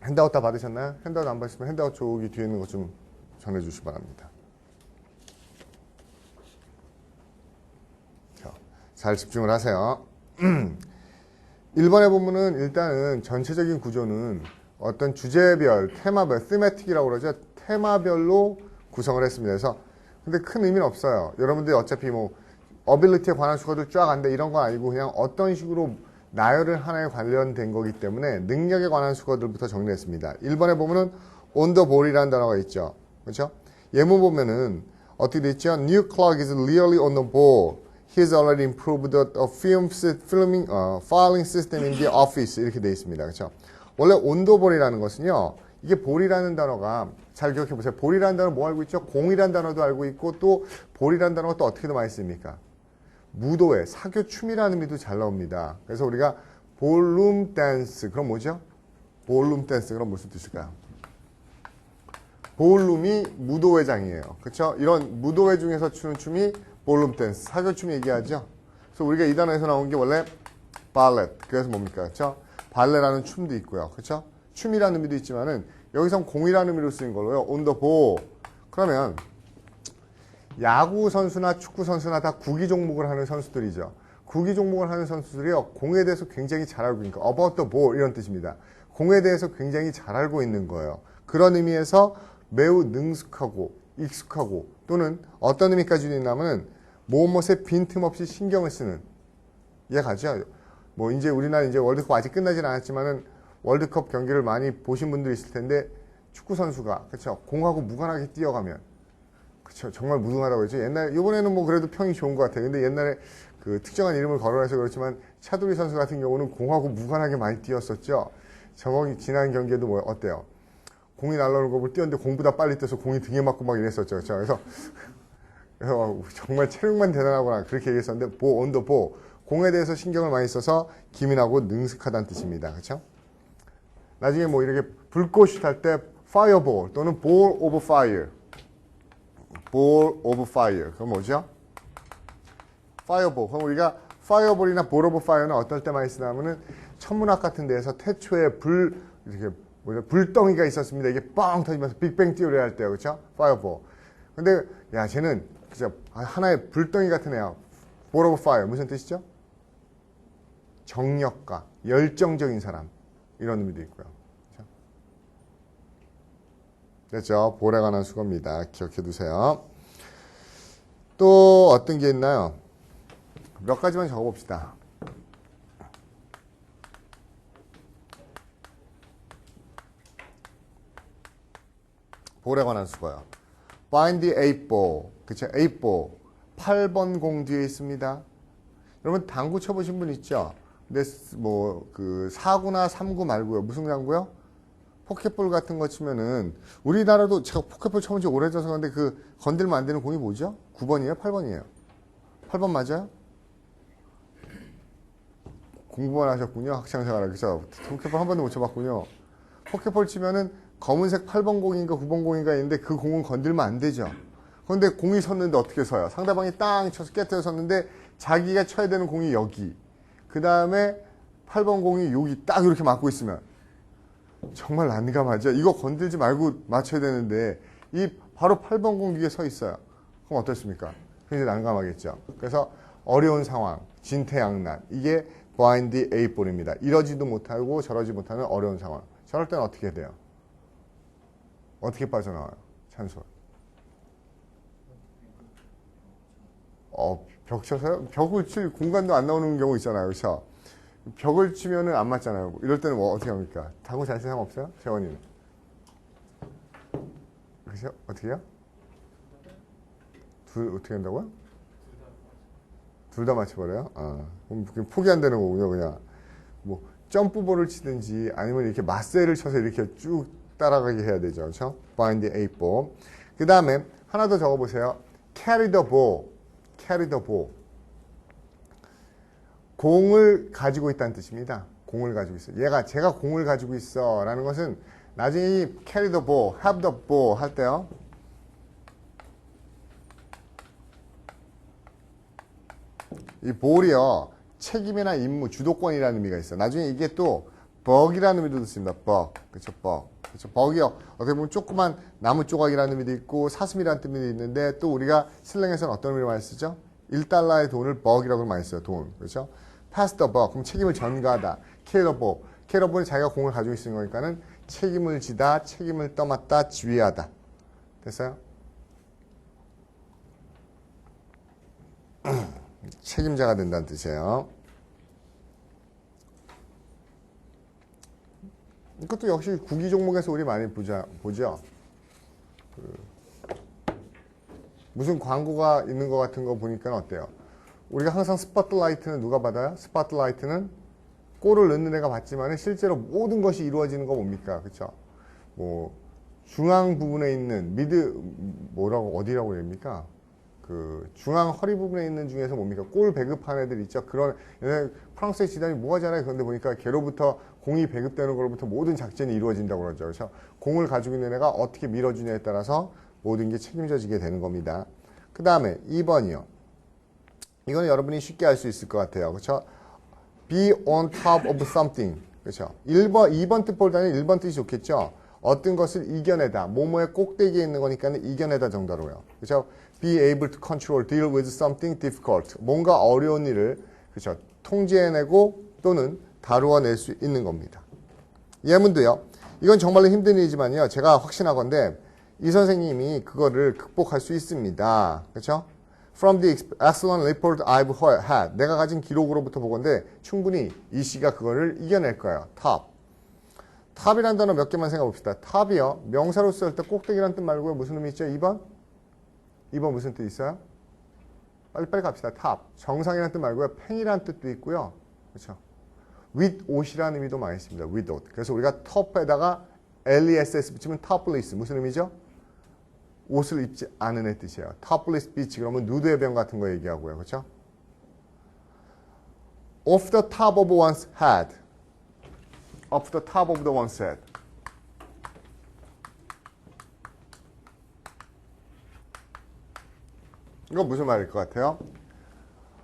핸드아웃 다 받으셨나요? 핸드아웃 안 받으시면 핸드아웃 저기 뒤에 있는 거 좀 전해주시기 바랍니다. 자, 잘 집중을 하세요. 1번에 보면은 일단은 전체적인 구조는 어떤 주제별, 테마별, thematic이라고 그러죠. 테마별로 구성을 했습니다. 그래서 근데 큰 의미는 없어요. 여러분들이 어차피 뭐 어빌리티에 관한 수거들 쫙 안돼 이런 건 아니고 그냥 어떤 식으로 나열을 하나에 관련된 거기 때문에 능력에 관한 수거들부터 정리했습니다. 1번에 보면은 on the ball이라는 단어가 있죠. 그렇죠? 예문 보면은 어떻게 돼 있죠? New clock is really on the ball. He's already improved the filing system in the office. 이렇게 돼 있습니다. 그렇죠? 원래 on the ball이라는 것은요. 이게 볼이라는 단어가 잘 기억해 보세요. 볼이라는 단어 뭐 알고 있죠? 공이라는 단어도 알고 있고 또 볼이라는 단어가 또 어떻게 많이 씁니까? 무도회, 사교 춤이라는 의미도 잘 나옵니다. 그래서 우리가 볼룸 댄스, 그럼 뭐죠? 볼룸 댄스, 그럼 무슨 뜻일까요? 볼룸이 무도회장이에요. 그렇죠? 이런 무도회 중에서 추는 춤이 볼룸 댄스, 사교 춤 얘기하죠? 그래서 우리가 이 단어에서 나온 게 원래 발렛, 그래서 뭡니까? 그렇죠? 발레라는 춤도 있고요. 그렇죠? 춤이라는 의미도 있지만은 여기선 공이라는 의미로 쓰인 걸로요. on the ball. 그러면 야구 선수나 축구 선수나 다 구기 종목을 하는 선수들이죠. 구기 종목을 하는 선수들이요. 공에 대해서 굉장히 잘 알고 있는 거. about the ball 이런 뜻입니다. 공에 대해서 굉장히 잘 알고 있는 거예요. 그런 의미에서 매우 능숙하고 익숙하고 또는 어떤 의미까지 있냐면은 무엇에 빈틈없이 신경을 쓰는 이해가죠? 뭐 이제 우리나라 이제 월드컵 아직 끝나진 않았지만은 월드컵 경기를 많이 보신 분들이 있을 텐데 축구 선수가 그렇죠. 공하고 무관하게 뛰어가면 그렇죠. 정말 무능하다고 했죠. 옛날 이번에는 뭐 그래도 평이 좋은 것 같아요. 근데 옛날에 그 특정한 이름을 거론해서 그렇지만 차두리 선수 같은 경우는 공하고 무관하게 많이 뛰었었죠. 저번 지난 경기에도 뭐 어때요? 공이 날라오는 걸 뛰었는데 공보다 빨리 뛰어서 공이 등에 맞고 막 이랬었죠. 그렇죠? 그래서 정말 체력만 대단하구나 그렇게 얘기했었는데 on the ball 공에 대해서 신경을 많이 써서 기민하고 능숙하다는 뜻입니다. 그렇죠? 나중에 뭐 이렇게 불꽃이 탈 때 fireball 또는 ball of fire ball of fire. 그건 뭐죠? fireball. 그럼 우리가 fireball이나 ball of fire는 어떨 때 많이 쓰냐면은 천문학 같은 데에서 태초에 이렇게 불덩이가 있었습니다. 이게 뻥 터지면서 빅뱅 티오리 할 때요. 그렇죠? fireball. 근데 야, 쟤는 진짜 하나의 불덩이 같은 애야. ball of fire. 무슨 뜻이죠? 정력가, 열정적인 사람. 이런 의미도 있고요. 됐죠? 볼에 관한 수거입니다. 기억해 두세요. 또 어떤 게 있나요? 몇 가지만 적어봅시다. 볼에 관한 수거요. Find the 8ball. 그쵸? 8ball. 8번 공 뒤에 있습니다. 여러분 당구 쳐보신 분 있죠? 근데 뭐 그 4구나 3구 말고요. 무슨 당구요? 포켓볼 같은 거 치면은 우리나라도 제가 포켓볼 쳐본 지 오래돼서 그런데 그 건들면 안 되는 공이 뭐죠? 9번이에요? 8번이에요? 8번 맞아요? 공부만 하셨군요. 학창생활 그래서 포켓볼 한 번도 못 쳐봤군요. 포켓볼 치면은 검은색 8번 공인가 9번 공인가 있는데 그 공은 건들면 안 되죠. 그런데 공이 섰는데 어떻게 서요? 상대방이 땅 쳐서 깨뜨려 섰는데 자기가 쳐야 되는 공이 여기. 그 다음에 8번 공이 여기 딱 이렇게 맞고 있으면 정말 난감하죠. 이거 건들지 말고 맞춰야 되는데 이 바로 8번 공 위에 서 있어요. 그럼 어떻습니까? 굉장히 난감하겠죠. 그래서 어려운 상황, 진퇴양난 이게 blind 8ball입니다. 이러지도 못하고 저러지 못하는 어려운 상황. 저럴 때는 어떻게 해야 돼요? 어떻게 빠져나와요? 찬솔. 벽 쳐서요? 벽을 칠 공간도 안 나오는 경우 있잖아요. 그렇죠? 벽을 치면은 안 맞잖아요. 이럴 때는 뭐 어떻게 합니까? 당구 잘 치는 사람 없어요? 재원이는. 그죠? 어떻게 해요? 어떻게 한다고요? 둘 다 맞춰버려요? 그럼 포기한다는 거군요, 그냥. 뭐, 점프볼을 치든지 아니면 이렇게 맞세를 쳐서 이렇게 쭉 따라가게 해야 되죠. 그렇죠? Find the 8ball. 그 다음에 하나 더 적어보세요. Carry the ball. Carry the ball. 공을 가지고 있다는 뜻입니다. 공을 가지고 있어. 제가 공을 가지고 있어. 라는 것은 나중에 이 carry the ball, have the ball 할 때요. 이 볼이요. 책임이나 임무, 주도권이라는 의미가 있어요. 나중에 이게 또 bug이라는 의미도 있습니다. bug. 그쵸, bug. 그쵸, bug이요. 어떻게 보면 조그만 나무 조각이라는 의미도 있고 사슴이라는 뜻도 있는데 또 우리가 슬랭에서는 어떤 의미로 많이 쓰죠? 1달러의 돈을 bug이라고 많이 써요. 돈. 그렇죠? pass the buck. 그럼 책임을 전가하다. carry the ball. carry the ball은 자기가 공을 가지고 있는 거니까는 책임을 지다, 책임을 떠맡다, 지휘하다. 됐어요? 책임자가 된다는 뜻이에요. 이것도 역시 구기 종목에서 우리 많이 보죠. 무슨 광고가 있는 것 같은 거 보니까 어때요? 우리가 항상 스포트라이트는 누가 받아요? 스포트라이트는 골을 넣는 애가 받지만 실제로 모든 것이 이루어지는 거 뭡니까? 그쵸? 뭐 중앙 부분에 있는 어디라고 해야 됩니까? 그 중앙 허리 부분에 있는 중에서 뭡니까? 골 배급하는 애들 있죠. 그런 프랑스의 지단이 뭐가 잘해요? 그런데 보니까 걔로부터 공이 배급되는 걸로부터 모든 작전이 이루어진다고 그러죠. 그래서 공을 가지고 있는 애가 어떻게 밀어주냐에 따라서 모든 게 책임져지게 되는 겁니다. 그 다음에 2번이요. 이거는 여러분이 쉽게 알 수 있을 것 같아요. 그렇죠? Be on top of something. 그렇죠? 2번 뜻보다는 1번 뜻이 좋겠죠? 어떤 것을 이겨내다. 뭐뭐의 꼭대기에 있는 거니까 이겨내다 정도로요. 그렇죠? Be able to control, deal with something difficult. 뭔가 어려운 일을 그렇죠? 통제해내고 또는 다루어낼 수 있는 겁니다. 예문도요. 이건 정말로 힘든 일이지만요. 제가 확신하건대 이 선생님이 그거를 극복할 수 있습니다. 그렇죠? From the excellent report I've had. 내가 가진 기록으로부터 보건데 충분히 이 씨가 그거를 이겨낼 거예요. top. 탑이라는 단어 몇 개만 생각해 봅시다. 탑이요. 명사로 쓸 때 꼭대기라는 뜻 말고요. 무슨 의미 있죠? 2번? 2번 무슨 뜻 있어요? 빨리빨리 갑시다. 탑. 정상이라는 뜻 말고요. 팽이라는 뜻도 있고요. 그렇죠? with 옷이라는 의미도 많이 있습니다. with 옷. 그래서 우리가 top에다가 LESS 붙이면 topless. 무슨 의미죠? 옷을 입지 않은 애 뜻이에요. topless beach 그러면 누드의 병 같은 거 얘기하고요. 그렇죠? off the top of one's head. off the top of the one's head. 이건 무슨 말일 것 같아요?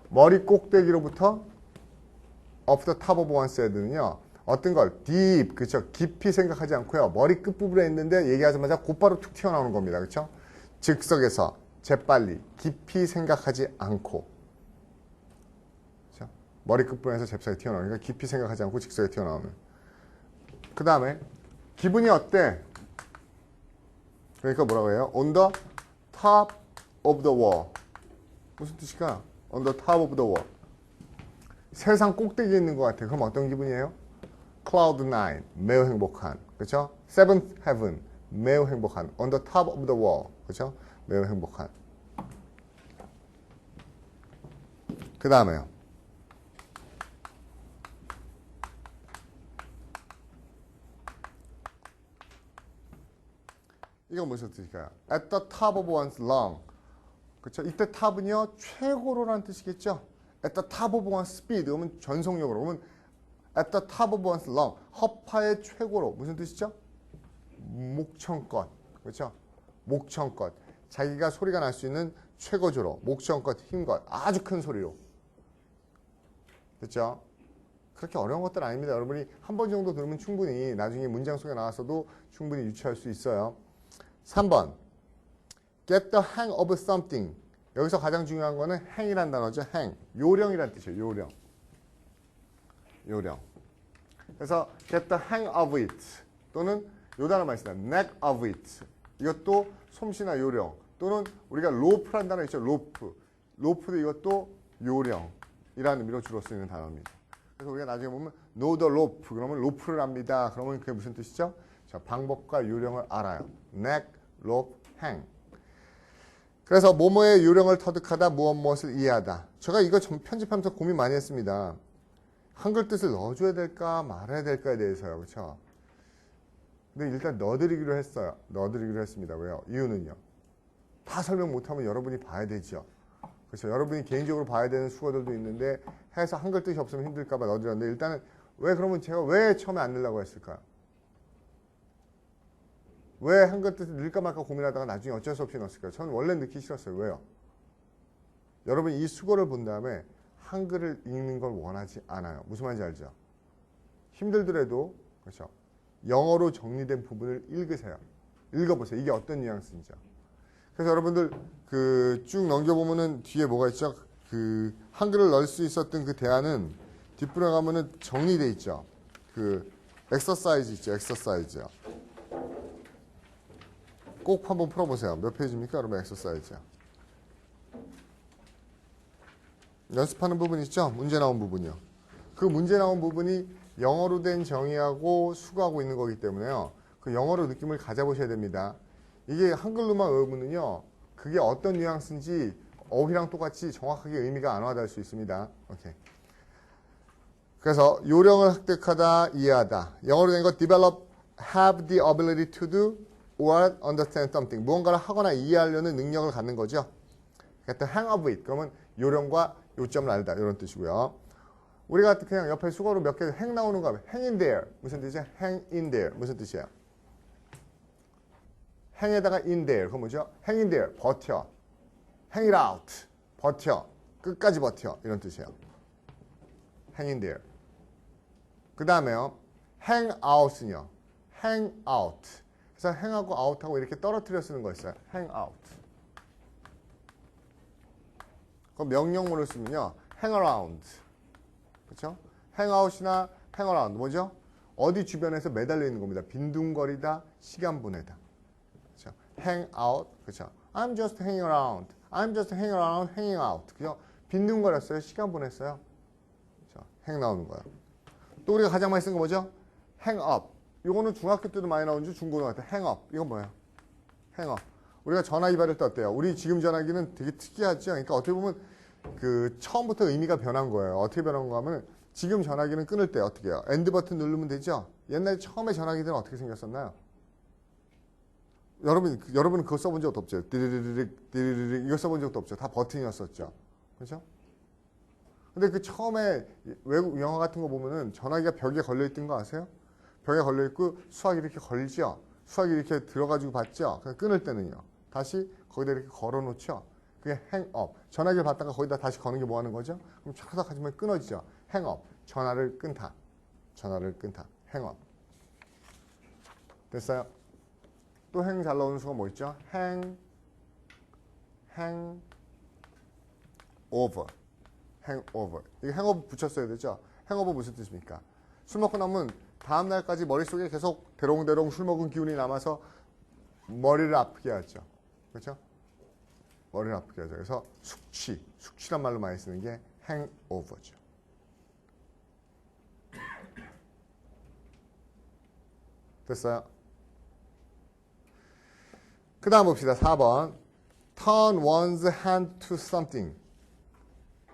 머리 꼭대기로부터 off the top of one's head는요. 어떤 걸 deep, 그렇죠? 깊이 생각하지 않고요. 머리 끝부분에 있는데 얘기하자마자 곧바로 툭 튀어나오는 겁니다. 그렇죠? 즉석에서 재빨리 깊이 생각하지 않고 그렇죠? 머리 끝부분에서 잽싸게 튀어나오는 그러니까 깊이 생각하지 않고 즉석에 튀어나오는 그 다음에 기분이 어때? 그러니까 뭐라고 해요? on the top of the wall 무슨 뜻일까? on the top of the wall 세상 꼭대기에 있는 것 같아. 그럼 어떤 기분이에요? cloud nine 매우 행복한 그렇죠? seventh heaven 매우 행복한 on the top of the wall 그렇죠? 매우 행복한 그 다음에요 이건 무슨 뜻일까요? at the top of one's lung 그렇죠? 이때 탑은요 최고로라는 뜻이겠죠? at the top of one's speed 그러면 전속력으로 그러면 at the top of one's lung 허파의 최고로 무슨 뜻이죠? 목청껏 그렇죠? 목청껏 자기가 소리가 날 수 있는 최고조로 목청껏 힘껏 아주 큰 소리로 됐죠? 그렇게 어려운 것들 아닙니다. 여러분이 한 번 정도 들으면 충분히 나중에 문장 속에 나와서도 충분히 유추할 수 있어요. 3번 get the hang of something 여기서 가장 중요한 거는 hang이라는 단어죠. hang 요령이라는 뜻이에요. 요령 요령 그래서 get the hang of it 또는 요 단어 많이 씁니다. neck of it 이것도 솜씨나 요령 또는 우리가 로프라는 단어 있죠. 로프도 이것도 요령이라는 의미로 주로 쓰이는 단어입니다. 그래서 우리가 나중에 보면 know the rope 그러면 로프를 압니다. 그러면 그게 무슨 뜻이죠? 자, 방법과 요령을 알아요. neck, rope, hang 그래서 뭐뭐의 요령을 터득하다 무엇을 이해하다. 제가 이거 편집하면서 고민 많이 했습니다. 한글 뜻을 넣어줘야 될까 말아야 될까에 대해서요. 그렇죠? 근데 일단 넣어드리기로 했어요. 넣어드리기로 했습니다. 왜요? 이유는요. 다 설명 못하면 여러분이 봐야 되죠. 그렇죠? 여러분이 개인적으로 봐야 되는 수어들도 있는데 해서 한글 뜻이 없으면 힘들까 봐 넣어드렸는데 일단은 그러면 제가 왜 처음에 안 넣으려고 했을까요? 왜 한글 뜻을 넣을까 말까 고민하다가 나중에 어쩔 수 없이 넣었을까요? 저는 원래 넣기 싫었어요. 왜요? 여러분이 이 수고를 본 다음에 한글을 읽는 걸 원하지 않아요. 무슨 말인지 알죠? 힘들더라도 그렇죠. 영어로 정리된 부분을 읽으세요. 읽어보세요. 이게 어떤 뉘앙스인지요. 그래서 여러분들 그 쭉 넘겨보면은 뒤에 뭐가 있죠? 그 한글을 넣을 수 있었던 그 대안은 뒷부분에 가면은 정리돼 있죠. 그 엑서사이즈 있죠. 엑서사이즈요. 꼭 한번 풀어보세요. 몇 페이지입니까? 여러분 엑서사이즈요. 연습하는 부분 있죠? 문제 나온 부분이요. 그 문제 나온 부분이 영어로 된 정의하고 수거하고 있는 거기 때문에요. 그 영어로 느낌을 가져보셔야 됩니다. 이게 한글로만 외우면은요. 그게 어떤 뉘앙스인지 어휘랑 똑같이 정확하게 의미가 안 와닿을 수 있습니다. 오케이. 그래서 요령을 획득하다, 이해하다. 영어로 된 거 develop, have the ability to do or understand something. 무언가를 하거나 이해하려는 능력을 갖는 거죠. 그러니까 hang of it. 그러면 요령과 요점을 알다. 이런 뜻이고요. 우리가 그냥 옆에 수거로 몇 개 hang 나오는 거 하면 hang in there. 무슨 뜻이야? hang in there. 무슨 뜻이야? hang에다가 in there. 그건 뭐죠? hang in there. 버텨. hang it out. 버텨. 끝까지 버텨. 이런 뜻이에요. hang in there. 그 다음에요. hang out은요. hang out. 그래서 hang하고 out하고 이렇게 떨어뜨려 쓰는 거 있어요. hang out. 그 명령문을 쓰면요. hang around. 그렇죠? hang out이나 hang around 뭐죠? 어디 주변에서 매달려 있는 겁니다. 빈둥거리다, 시간 보내다. 그렇죠? hang out. 그렇죠? I'm just hanging around. I'm just hanging around, hanging out. 그죠? 빈둥거렸어요. 시간 보냈어요. 그렇죠? hang 나오는 거예요. 또 우리가 가장 많이 쓴 거 뭐죠? hang up. 이거는 중학교 때도 많이 나오는지 중고등학교 때 hang up. 이건 뭐예요? hang up. 우리가 전화기 받을 때 어때요? 우리 지금 전화기는 되게 특이하죠. 그러니까 어떻게 보면 그 처음부터 의미가 변한 거예요. 어떻게 변한 거 하면 지금 전화기는 끊을 때 어떻게 해요? 엔드 버튼 누르면 되죠? 옛날에 처음에 전화기들은 어떻게 생겼었나요? 여러분은 그거 써본 적도 없죠? 띠리리릭 이거 써본 적도 없죠? 다 버튼이었었죠. 그렇죠? 근데 그 처음에 외국 영화 같은 거 보면은 전화기가 벽에 걸려있던 거 아세요? 벽에 걸려있고 수화기 이렇게 걸리죠? 수화기 이렇게 들어가지고 받죠? 그냥 끊을 때는요. 다시 거기다 이렇게 걸어놓죠? 그게 hang up. 전화기를 받다가 거기다 다시 거는 게 뭐 하는 거죠? 그럼 차다닥 하지만 끊어지죠? hang up. 전화를 끊다. 전화를 끊다. hang up. 됐어요? 또 hang 잘 나오는 수가 뭐 있죠? hang over. hang over. 이거 hang over 붙였어야 되죠? hang over 무슨 뜻입니까? 술 먹고 나면 다음 날까지 머릿속에 계속 대롱대롱 술 먹은 기운이 남아서 머리를 아프게 하죠. 그렇죠? 머리를 아프게 하죠. 그래서 숙취란 말로 많이 쓰는 게 hangover죠. 됐어요? 그 다음 봅시다. 4번. Turn one's hand to something.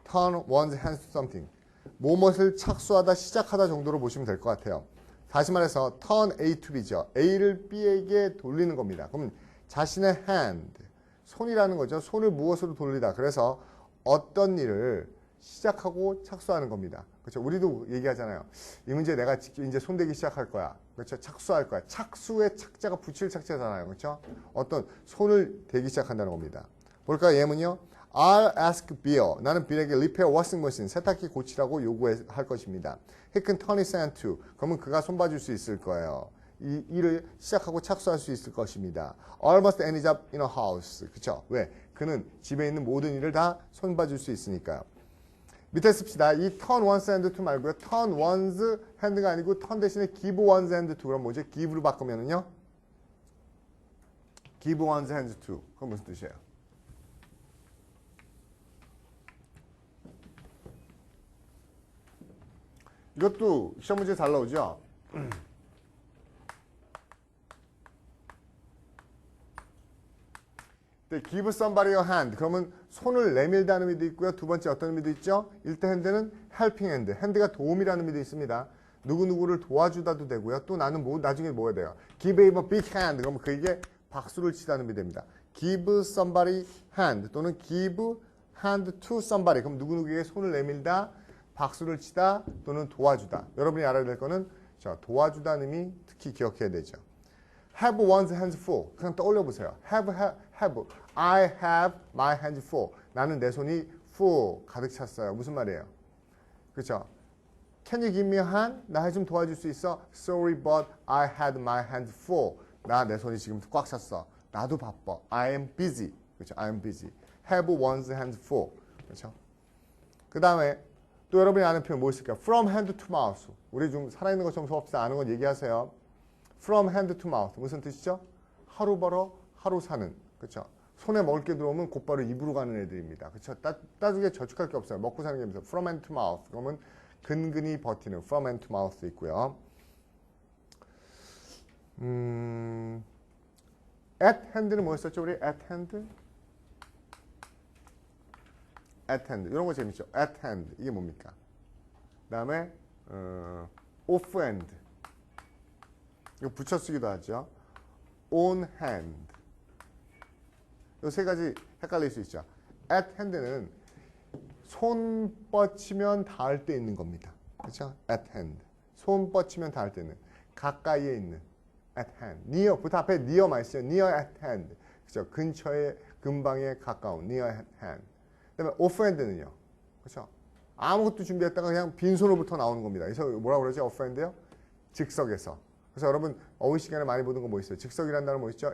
Turn one's hand to something. 무엇을 착수하다, 시작하다 정도로 보시면 될 것 같아요. 다시 말해서 turn A to B죠. A를 B에게 돌리는 겁니다. 그럼 자신의 hand, 손이라는 거죠. 손을 무엇으로 돌리다. 그래서 어떤 일을 시작하고 착수하는 겁니다. 그렇죠? 우리도 얘기하잖아요. 이 문제 내가 직접 이제 손대기 시작할 거야. 그렇죠? 착수할 거야. 착수의 착자가 붙일 착자잖아요. 그렇죠? 어떤 손을 대기 시작한다는 겁니다. 볼까요? 예문이요. I'll ask Bill. 나는 빌에게 repair washing machine, 세탁기 고치라고 요구할 것입니다. He can turn his hand to. 그러면 그가 손봐줄 수 있을 거예요. 이 일을 시작하고 착수할 수 있을 것입니다. Almost any job in a house. 그쵸? 왜? 그는 집에 있는 모든 일을 다 손봐줄 수 있으니까요. 밑에 씁시다. 이 turn one's hand to 말고요. turn one's hand가 아니고 turn 대신에 give one's hand to. 그럼 뭐죠? give로 바꾸면은요. give one's hand to. 그건 무슨 뜻이에요? 이것도 시험 문제 잘 나오죠? give somebody a hand. 그러면 손을 내밀다는 의미도 있고요. 두 번째 어떤 의미도 있죠? 일대 핸드는 helping hand. 핸드가 도움이라는 의미도 있습니다. 누구누구를 도와주다도 되고요. 또 나는 나중에 뭐 해야 돼요? give him a big hand. 그러면 그에게 박수를 치다는 의미 됩니다. give somebody hand 또는 give hand to somebody. 그럼 누구누구에게 손을 내밀다, 박수를 치다 또는 도와주다. 여러분이 알아야 될 거는 도와주다는 의미 특히 기억해야 되죠. have one's hands full. 그냥 떠올려 보세요. have. I have my hands full. 나는 내 손이 full 가득 찼어요. 무슨 말이에요? 그렇죠? Can you give me a hand? 나 좀 도와줄 수 있어? Sorry, but I had my hands full. 나 내 손이 지금 꽉 찼어. 나도 바빠. I am busy. 그렇죠? I am busy. Have one's hands full. 그렇죠? 그 다음에 또 여러분이 아는 표현 뭐 있을까요? From hand to mouth. 우리 좀 살아있는 것처럼 수업사 아는 건 얘기하세요. From hand to mouth. 무슨 뜻이죠? 하루 벌어 하루 사는. 그렇죠? 손에 먹을 게 들어오면 곧바로 입으로 가는 애들입니다. 그렇죠? 따지게 저축할 게 없어요. 먹고 사는 게 없어요. From hand to mouth. 그러면 근근히 버티는 from hand to mouth 있고요. at hand는 뭐였었죠? 우리 at hand? at hand. 이런 거 재밌죠? at hand. 이게 뭡니까? 그 다음에 off hand. 이거 붙여 쓰기도 하죠. on hand. 이 세 가지 헷갈릴 수 있죠. at hand는 손 뻗치면 닿을 때 있는 겁니다. 그렇죠? at hand. 손 뻗치면 닿을 때 있는. 가까이에 있는. at hand. near. 부터 앞에 near만 있어요. near at hand. 그렇죠? 근처에, 근방에 가까운. near at hand. 그 다음에 off hand는요. 그렇죠? 아무것도 준비했다가 그냥 빈손으로부터 나오는 겁니다. 그래서 뭐라고 그러죠? off hand요? 즉석에서. 그래서 여러분 어휘 시간에 많이 보는 거 뭐 있어요? 즉석이라는 단어 뭐 있죠?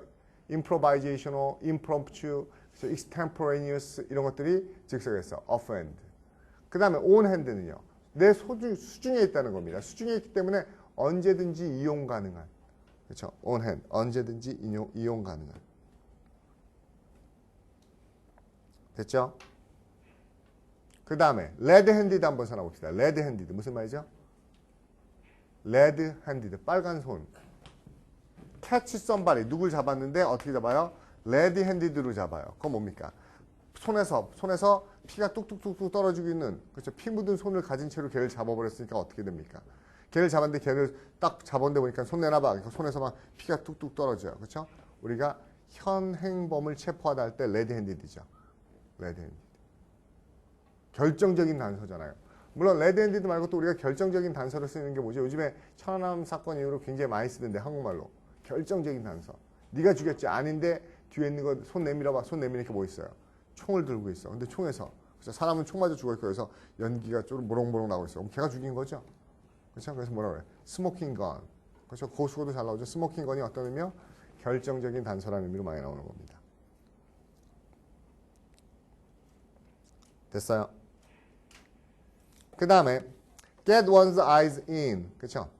improvisational, impromptu, extemporaneous 이런 것들이 즉석에서 off hand. 그 다음에 on hand는요. 내 수중에 있다는 겁니다. 수중에 있기 때문에 언제든지 이용 가능한. 그렇죠? on hand. 언제든지 이용 가능한. 됐죠? 그 다음에 red handed 한번 살아봅시다. red handed 무슨 말이죠? red handed 빨간 손. catch somebody 누굴 잡았는데 어떻게 잡아요? red handed로 잡아요. 그건 뭡니까? 손에서 피가 뚝뚝뚝뚝 떨어지고 있는 그렇죠? 피 묻은 손을 가진 채로 걔를 잡아버렸으니까 어떻게 됩니까? 걔를 잡았는데 걔를 딱 잡았는데 보니까 손 내놔봐. 그러니까 손에서 막 피가 뚝뚝 떨어져요. 그렇죠? 우리가 현행범을 체포하다 할 때 red handed이죠. red handed. 결정적인 단서잖아요. 물론 레드 핸디드 말고 또 우리가 결정적인 단서를 쓰는 게 뭐죠? 요즘에 천안함 사건 이후로 굉장히 많이 쓰는데 한국말로 결정적인 단서. 네가 죽였지 아닌데 뒤에 있는 거 손 내밀어봐. 손 내미니까 뭐 있어요? 총을 들고 있어. 근데 총에서 그래서 사람은 총 맞아 죽을 거예요. 그래서 연기가 좀 모롱모롱 나오고 있어. 그럼 걔가 죽인 거죠? 그렇죠? 그래서 뭐라 그래? 스모킹 건. 그렇죠? 고수고도 잘 나오죠. 스모킹 건이 어떤 의미요? 결정적인 단서라는 의미로 많이 나오는 겁니다. 됐어요? 그 다음에 get one's eyes in. 그렇죠?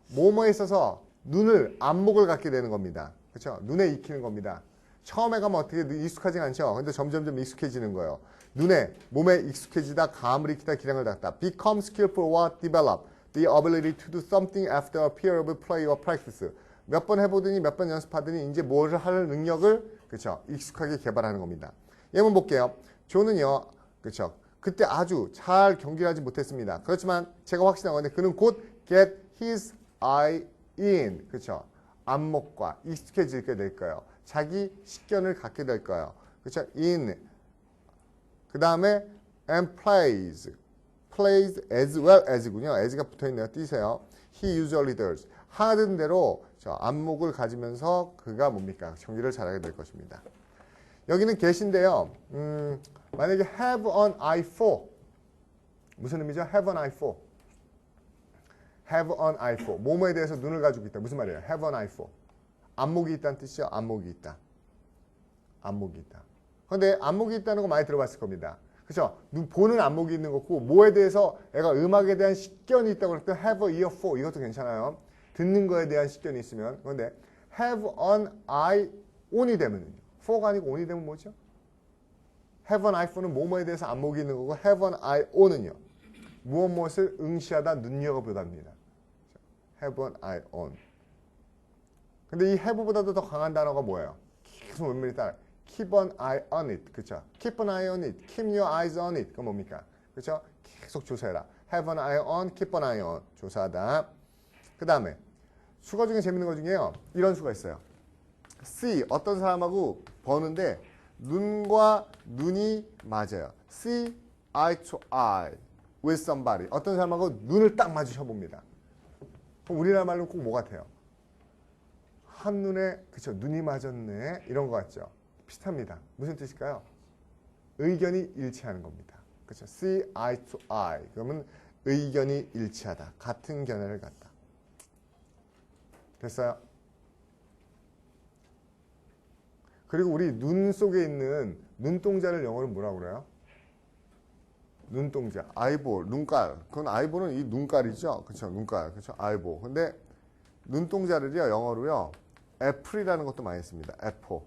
뭐뭐에 있어서 눈을 안목을 갖게 되는 겁니다. 그렇죠? 눈에 익히는 겁니다. 처음에 가면 어떻게 익숙하진 않죠. 근데 점점점 익숙해지는 거예요. 눈에 몸에 익숙해지다 감을 익히다 기량을 닦다. become skillful or develop the ability to do something after a period of play or practice. 몇 번 해보더니 몇 번 연습하더니 이제 뭐를 할 능력을 그렇죠? 익숙하게 개발하는 겁니다. 예문 볼게요. 조는요. 그렇죠? 그때 아주 잘 경기를 하지 못했습니다. 그렇지만 제가 확신한 건데 그는 곧 get his eye in. 그렇죠? 안목과 익숙해지게 될 거예요. 자기 식견을 갖게 될 거예요. 그렇죠? in. 그 다음에 and plays as well as군요. as가 붙어있네요. 띄세요. he usually does. 하던 대로 안목을 가지면서 그가 뭡니까? 경기를 잘하게 될 것입니다. 여기는 get인데요. 만약에 have an eye for 무슨 의미죠? have an eye for have an eye for 뭐뭐에 대해서 눈을 가지고 있다. 무슨 말이에요? have an eye for 안목이 있다는 뜻이죠. 안목이 있다. 안목이 있다. 그런데 안목이 있다는 거 많이 들어봤을 겁니다. 그렇죠? 보는 안목이 있는 거고 뭐에 대해서 애가 음악에 대한 식견이 있다고 그럴 때 have a ear for 이것도 괜찮아요. 듣는 거에 대한 식견이 있으면. 그런데 have an eye on이 되면은요. for가 아니고 on이 되면 뭐죠? have an eye for는 뭐뭐에 대해서 안목이 있는 거고 have an eye on은요. 무엇을 응시하다 눈여겨보답니다. have an eye on. 근데 이 have보다도 더 강한 단어가 뭐예요? 계속 면밀히 따라. keep an eye on it. 그렇죠? keep an eye on it. keep your eyes on it. 그건 뭡니까? 그렇죠? 계속 조사해라. have an eye on, keep an eye on. 조사하다. 그 다음에 수거 중에 재밌는 거 중에요. 이런 수가 있어요. see 어떤 사람하고 버는데 눈과 눈이 맞아요. see eye to eye with somebody. 어떤 사람하고 눈을 딱 마주쳐 봅니다. 그럼 우리나라 말로 꼭 뭐 같아요? 한눈에 그쵸 눈이 맞았네 이런 거 같죠? 비슷합니다. 무슨 뜻일까요? 의견이 일치하는 겁니다. 그렇죠? see eye to eye. 그러면 의견이 일치하다. 같은 견해를 갖다. 됐어요? 그리고 우리 눈 속에 있는 눈동자를 영어로 뭐라고 그래요? 눈동자, 아이볼, 눈깔. 그건 아이볼은 이 눈깔이죠. 그렇죠? 눈깔. 그렇죠? 아이볼. 근데 눈동자를요, 영어로요, 애플이라는 것도 많이 씁니다. 애플.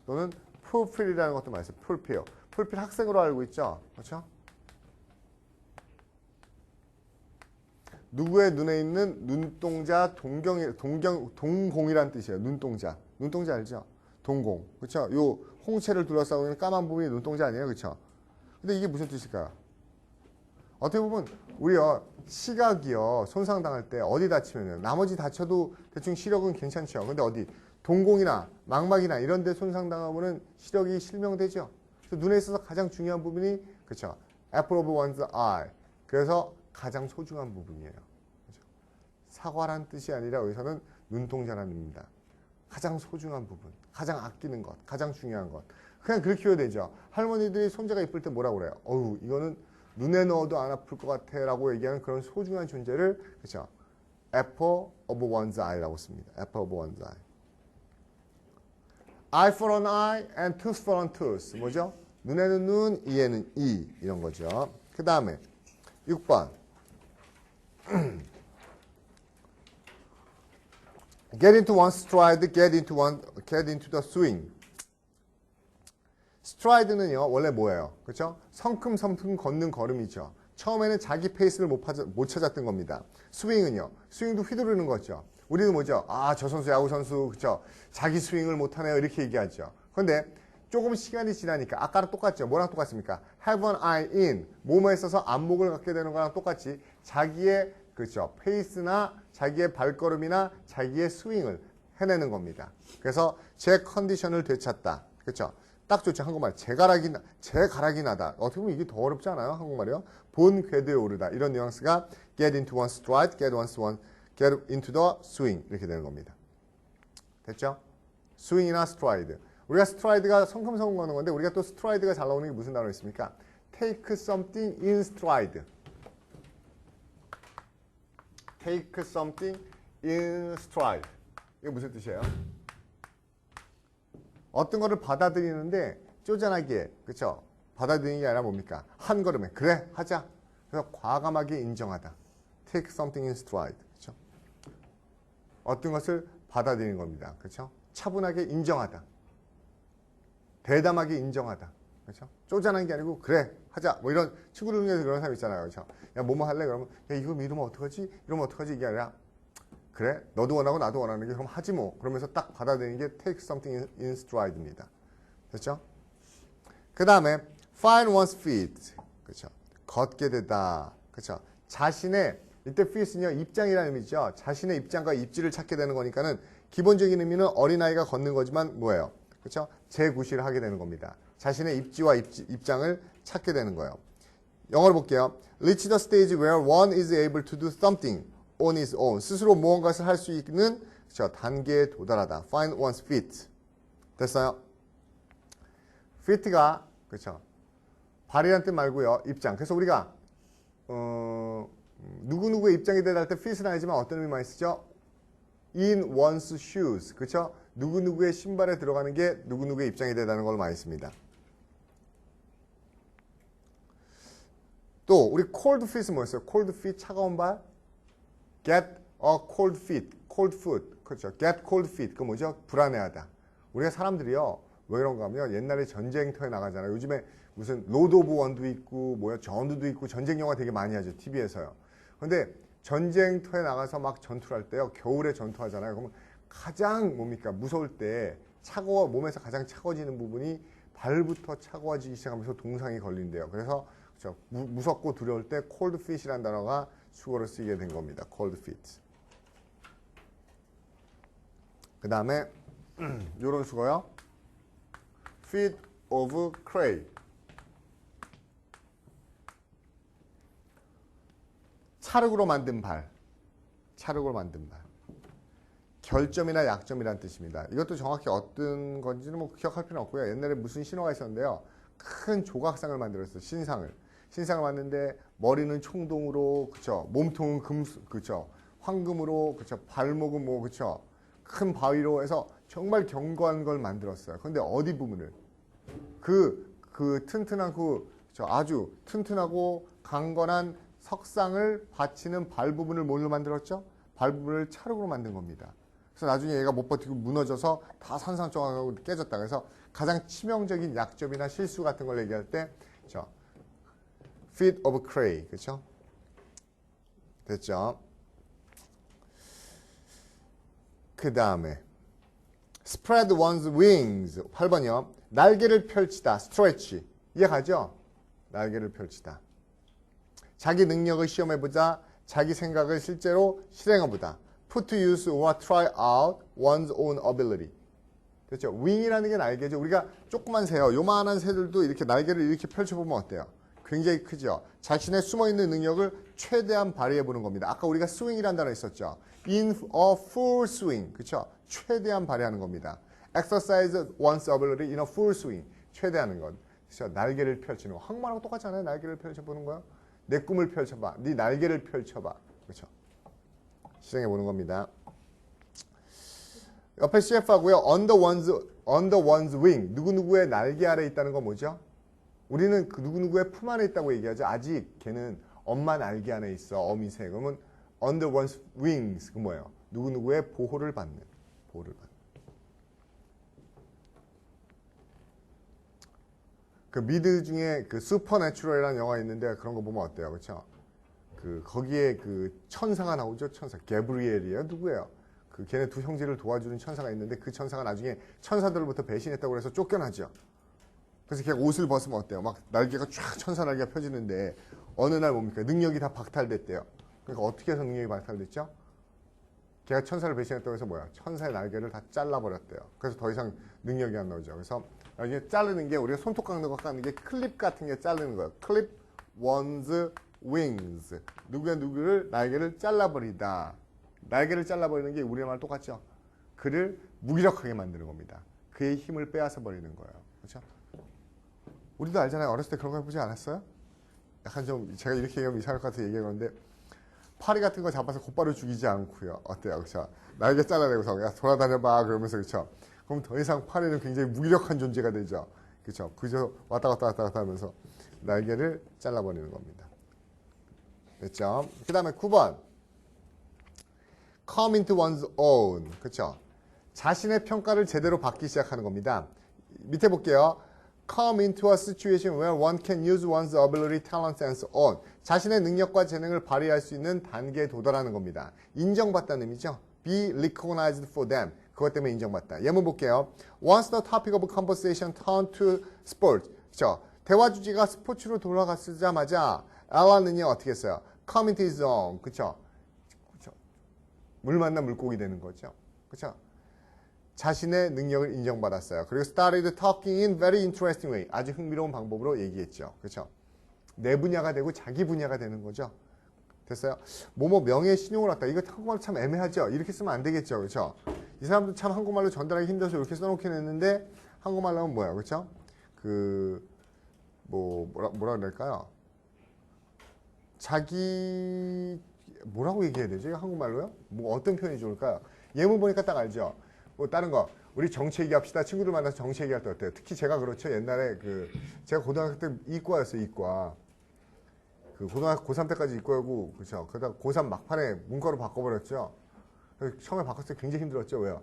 또는 풀필이라는 것도 많이 써요. 풀필. 풀필 학생으로 알고 있죠? 그렇죠? 누구의 눈에 있는 눈동자 동공이란 뜻이에요. 눈동자. 눈동자 알죠? 동공. 그렇죠? 요 홍채를 둘러싸고 있는 까만 부분이 눈동자 아니에요? 그렇죠? 근데 이게 무슨 뜻일까요? 어떻게 보면 우리요 시각이요 손상당할 때 어디 다치면요 나머지 다쳐도 대충 시력은 괜찮죠. 근데 어디 동공이나 망막이나 이런 데 손상당하면 시력이 실명되죠. 그래서 눈에 있어서 가장 중요한 부분이 그렇죠. apple of one's eye. 그래서 가장 소중한 부분이에요. 그렇죠? 사과란 뜻이 아니라 여기서는 눈동자라는 의미입니다. 가장 소중한 부분, 가장 아끼는 것, 가장 중요한 것. 그냥 그렇게 키워야 되죠. 할머니들이 손자가 이쁠 때 뭐라고 그래요? 어우 이거는 눈에 넣어도 안 아플 것 같아 라고 얘기하는 그런 소중한 존재를 그렇죠? apple of one's eye라고 씁니다. apple of one's eye. eye for an eye and tooth for an tooth. 뭐죠? 눈에는 눈, 이에는 이 이런 거죠. 그 다음에 6번 get into one stride, get into the swing. 스트라이드는요 원래 뭐예요? 그렇죠? 성큼성큼 걷는 걸음이죠. 처음에는 자기 페이스를 못 찾았던 겁니다. 스윙은요. 스윙도 휘두르는 거죠. 우리는 뭐죠? 아, 저 선수 야구 선수 그렇죠? 자기 스윙을 못하네요 이렇게 얘기하죠. 그런데 조금 시간이 지나니까 아까랑 똑같죠. 뭐랑 똑같습니까? have an eye in 뭐뭐에 있어서 안목을 갖게 되는 거랑 똑같이 자기의 그렇죠 페이스나 자기의 발걸음이나 자기의 스윙을 해내는 겁니다. 그래서 제 컨디션을 되찾다. 그렇죠? 딱 좋죠. 한국말. 제 가락이 나다. 어떻게 보면 이게 더 어렵지 않아요? 한국말이요. 본 궤도에 오르다. 이런 뉘앙스가 get into one stride, get into the swing 이렇게 되는 겁니다. 됐죠? 스윙이나 스트라이드. 우리가 스트라이드가 성큼성큼 거는 건데 우리가 또 스트라이드가 잘 나오는 게 무슨 단어가 있습니까? take something in stride. take something in stride. 이게 무슨 뜻이에요? 어떤 거를 받아들이는데 쪼잔하게 그렇죠? 받아들이는 게 아니라 뭡니까? 한 걸음에 그래 하자. 그래서 과감하게 인정하다. take something in stride. 그렇죠? 어떤 것을 받아들이는 겁니다. 그렇죠? 차분하게 인정하다. 대담하게 인정하다. 그렇죠? 쪼잔한 게 아니고 그래 하자. 뭐 이런 친구들 중에서 그런 사람 있잖아요. 그렇죠? 야 뭐뭐 할래? 그러면 야 이거 이러면 어떡하지? 이러면 어떡하지? 이게 아니라 그래 너도 원하고 나도 원하는 게 그럼 하지 뭐. 그러면서 딱 받아들이는 게 take something in stride입니다. 됐죠? 그 다음에 find one's feet. 그렇죠? 걷게 되다. 그렇죠? 자신의 이때 feet은요 입장이라는 의미죠. 자신의 입장과 입지를 찾게 되는 거니까는 기본적인 의미는 어린아이가 걷는 거지만 뭐예요? 그렇죠? 재구시를 하게 되는 겁니다. 자신의 입지와 입장을 찾게 되는 거예요. 영어로 볼게요. Reach the stage where one is able to do something on his own. 스스로 무언가를 할 수 있는 그렇죠? 단계에 도달하다. Find one's feet. 됐어요? feet가 그렇죠? 발이라는 뜻 말고요. 입장. 그래서 우리가 누구누구의 입장이 되다 할 때 feet은 아니지만 어떤 의미 많이 쓰죠? in one's shoes. 그렇죠? 누구누구의 신발에 들어가는 게 누구누구의 입장이 되다는 걸 많이 씁니다. 또 우리 cold feet은 뭐였어요? cold feet 차가운 발. get a cold feet, cold foot. 그렇죠? get cold feet. 그 뭐죠? 불안해하다. 우리가 사람들이요. 왜 그런가 하면 옛날에 전쟁터에 나가잖아요. 요즘에 무슨 로드 오브 원도 있고 뭐야 전투도 있고 전쟁 영화 되게 많이 하죠. TV에서요. 근데 전쟁터에 나가서 막 전투를 할 때요. 겨울에 전투하잖아요. 그러면 가장 뭡니까? 무서울 때 몸에서 가장 차가워지는 부분이 발부터 차가워지기 시작하면서 동상이 걸린대요. 그래서 그렇죠? 무섭고 두려울 때 cold feet이라는 단어가 수거를 쓰게 된 겁니다. cold feet. 그 다음에 요런 수거요. feet of clay. 찰흙으로 만든 발. 찰흙으로 만든 발. 결점이나 약점이라는 뜻입니다. 이것도 정확히 어떤 건지는 뭐 기억할 필요는 없고요. 옛날에 무슨 신호가 있었는데요. 큰 조각상을 만들었어요. 신상을. 신상을 봤는데 머리는 총동으로, 그쵸? 몸통은 금수, 그쵸? 황금으로, 그쵸? 발목은 뭐, 그쵸? 큰 바위로 해서 정말 견고한 걸 만들었어요. 근데 어디 부분을? 튼튼한 그쵸? 아주 튼튼하고 강건한 석상을 받치는 발 부분을 뭘로 만들었죠? 발 부분을 찰흙으로 만든 겁니다. 그래서 나중에 얘가 못 버티고 무너져서 다 산산조각하고 깨졌다. 그래서 가장 치명적인 약점이나 실수 같은 걸 얘기할 때, 그쵸? feet of clay, 그쵸? 됐죠? 그 다음에 spread one's wings, 8번이요. 날개를 펼치다, stretch. 이해가죠? 날개를 펼치다. 자기 능력을 시험해보자. 자기 생각을 실제로 실행해보다. put to use or try out one's own ability. 됐죠? wing이라는 게 날개죠. 우리가 조그만 새요. 요만한 새들도 이렇게 날개를 이렇게 펼쳐보면 어때요? 굉장히 크죠? 자신의 숨어있는 능력을 최대한 발휘해보는 겁니다. 아까 우리가 swing이라는 단어 있었죠? in a full swing. 그쵸? 최대한 발휘하는 겁니다. exercise one's ability in a full swing. 최대하는 것. 그쵸? 날개를 펼치는 거. 한국말하고 똑같잖아요. 날개를 펼쳐보는 거요. 내 꿈을 펼쳐봐. 네 날개를 펼쳐봐. 그렇죠? 실행해보는 겁니다. 옆에 CF하고요. under one's wing. 누구누구의 날개 아래 있다는 건 뭐죠? 우리는 그 누구누구의 품 안에 있다고 얘기하죠. 아직 걔는 엄마 날개 안에 있어. 어미새. 그러면 under one's wings. 그 뭐예요? 누구누구의 보호를 받는. 그 미드 중에 그 슈퍼내추럴이라는 영화 있는데 그런 거 보면 어때요? 그렇죠? 거기에 그 천사가 나오죠. 천사. 게브리엘이에요. 누구예요? 걔네 두 형제를 도와주는 천사가 있는데 그 천사가 나중에 천사들로부터 배신했다고 해서 쫓겨나죠. 그래서 걔가 옷을 벗으면 어때요? 막 날개가 쫙 천사 날개가 펴지는데 어느 날 뭡니까? 능력이 다 박탈됐대요. 그러니까 어떻게 해서 능력이 박탈됐죠? 걔가 천사를 배신했다고 해서 뭐야? 천사의 날개를 다 잘라버렸대요. 그래서 더 이상 능력이 안 나오죠. 그래서 이게 자르는 게 우리가 손톱 깎는 거 깎는 게 클립 같은 게 자르는 거예요. 클립 one's wings. 누구를 날개를 잘라버리다. 날개를 잘라버리는 게 우리말 똑같죠? 그를 무기력하게 만드는 겁니다. 그의 힘을 빼앗아 버리는 거예요. 그렇죠? 우리도 알잖아요. 어렸을 때 그런 거 해보지 않았어요? 약간 좀 제가 이렇게 얘기하면 이상할 것 같아서 얘기하는데 파리 같은 거 잡아서 곧바로 죽이지 않고요. 어때요? 그렇죠? 날개 잘라내고서 야 돌아다녀봐 그러면서 그렇죠? 그럼 더 이상 파리는 굉장히 무기력한 존재가 되죠. 그렇죠? 그저 왔다 갔다 하면서 날개를 잘라버리는 겁니다. 됐죠? 그 다음에 9번 come into one's own. 그렇죠? 자신의 평가를 제대로 받기 시작하는 겁니다. 밑에 볼게요. come into a situation where one can use one's ability, talent, and so on. 자신의 능력과 재능을 발휘할 수 있는 단계에 도달하는 겁니다. 인정받다는 의미죠. be recognized for them. 그것 때문에 인정받다. 예문 볼게요. Once the topic of conversation turned to sport. 그렇죠? 대화 주제가 스포츠로 돌아가자마자 엘라는요 어떻게 했어요? come into his own. 그렇죠? 물 만나 물고기 되는 거죠. 그렇죠? 자신의 능력을 인정받았어요. 그리고 started talking in very interesting way. 아주 흥미로운 방법으로 얘기했죠. 그렇죠? 내 분야가 되고 자기 분야가 되는 거죠. 됐어요? 뭐뭐 명예 신용을 얻다. 이거 한국말로 참 애매하죠? 이렇게 쓰면 안 되겠죠. 그렇죠? 이 사람도 참 한국말로 전달하기 힘들어서 이렇게 써놓긴 했는데 한국말로 하면 뭐야? 그렇죠? 뭐라 그럴까요? 뭐라고 얘기해야 되죠? 한국말로요? 뭐 어떤 표현이 좋을까요? 예문 보니까 딱 알죠? 뭐 다른 거 우리 정치 얘기합시다. 친구들 만나서 정치 얘기할 때 어때요? 특히 제가 그렇죠. 옛날에 제가 고등학교 때 이과였어요. 이과. 고등학교 고3 때까지 이과고 그렇죠. 그러다가 고3 막판에 문과로 바꿔버렸죠. 처음에 바꿨을 때 굉장히 힘들었죠. 왜요?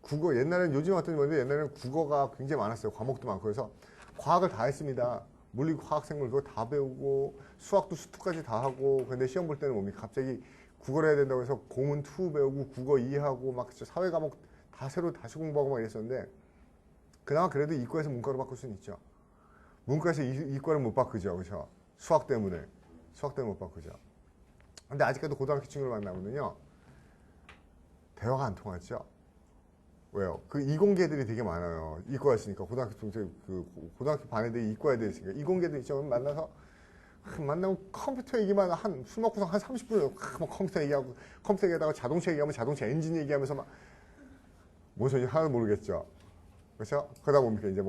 국어 옛날에는 요즘 같은 건데 옛날에는 국어가 굉장히 많았어요. 과목도 많고 그래서 과학을 다 했습니다. 물리, 화학, 생물 그거 다 배우고 수학도 수투까지 다 하고 근데 시험 볼 때는 뭡니까? 갑자기 국어를 해야 된다고 해서 고문 투 배우고 국어 이해하고 막 사회 과목 다 새로 다시 공부하고 막 이랬었는데 그나마 그래도 이과에서 문과로 바꿀 수는 있죠. 문과에서 이과를 못 바꾸죠. 그렇죠? 수학 때문에 못 바꾸죠. 근데 아직까지 고등학교 친구를 만나면요 대화가 안 통하죠. 왜요? 이공계들이 되게 많아요. 이과였으니까 고등학교 고등학교 반 애들이 이과 애들이 있으니까 이공계들 있죠. 만나면 컴퓨터 얘기만 술 먹고서 한 30분 컴퓨터 얘기하고 컴퓨터 얘기하다가 자동차 얘기하면 자동차 엔진 얘기하면서 막 무슨 소리 하나도 모르겠죠. 그렇죠? 그러다 보니까 이제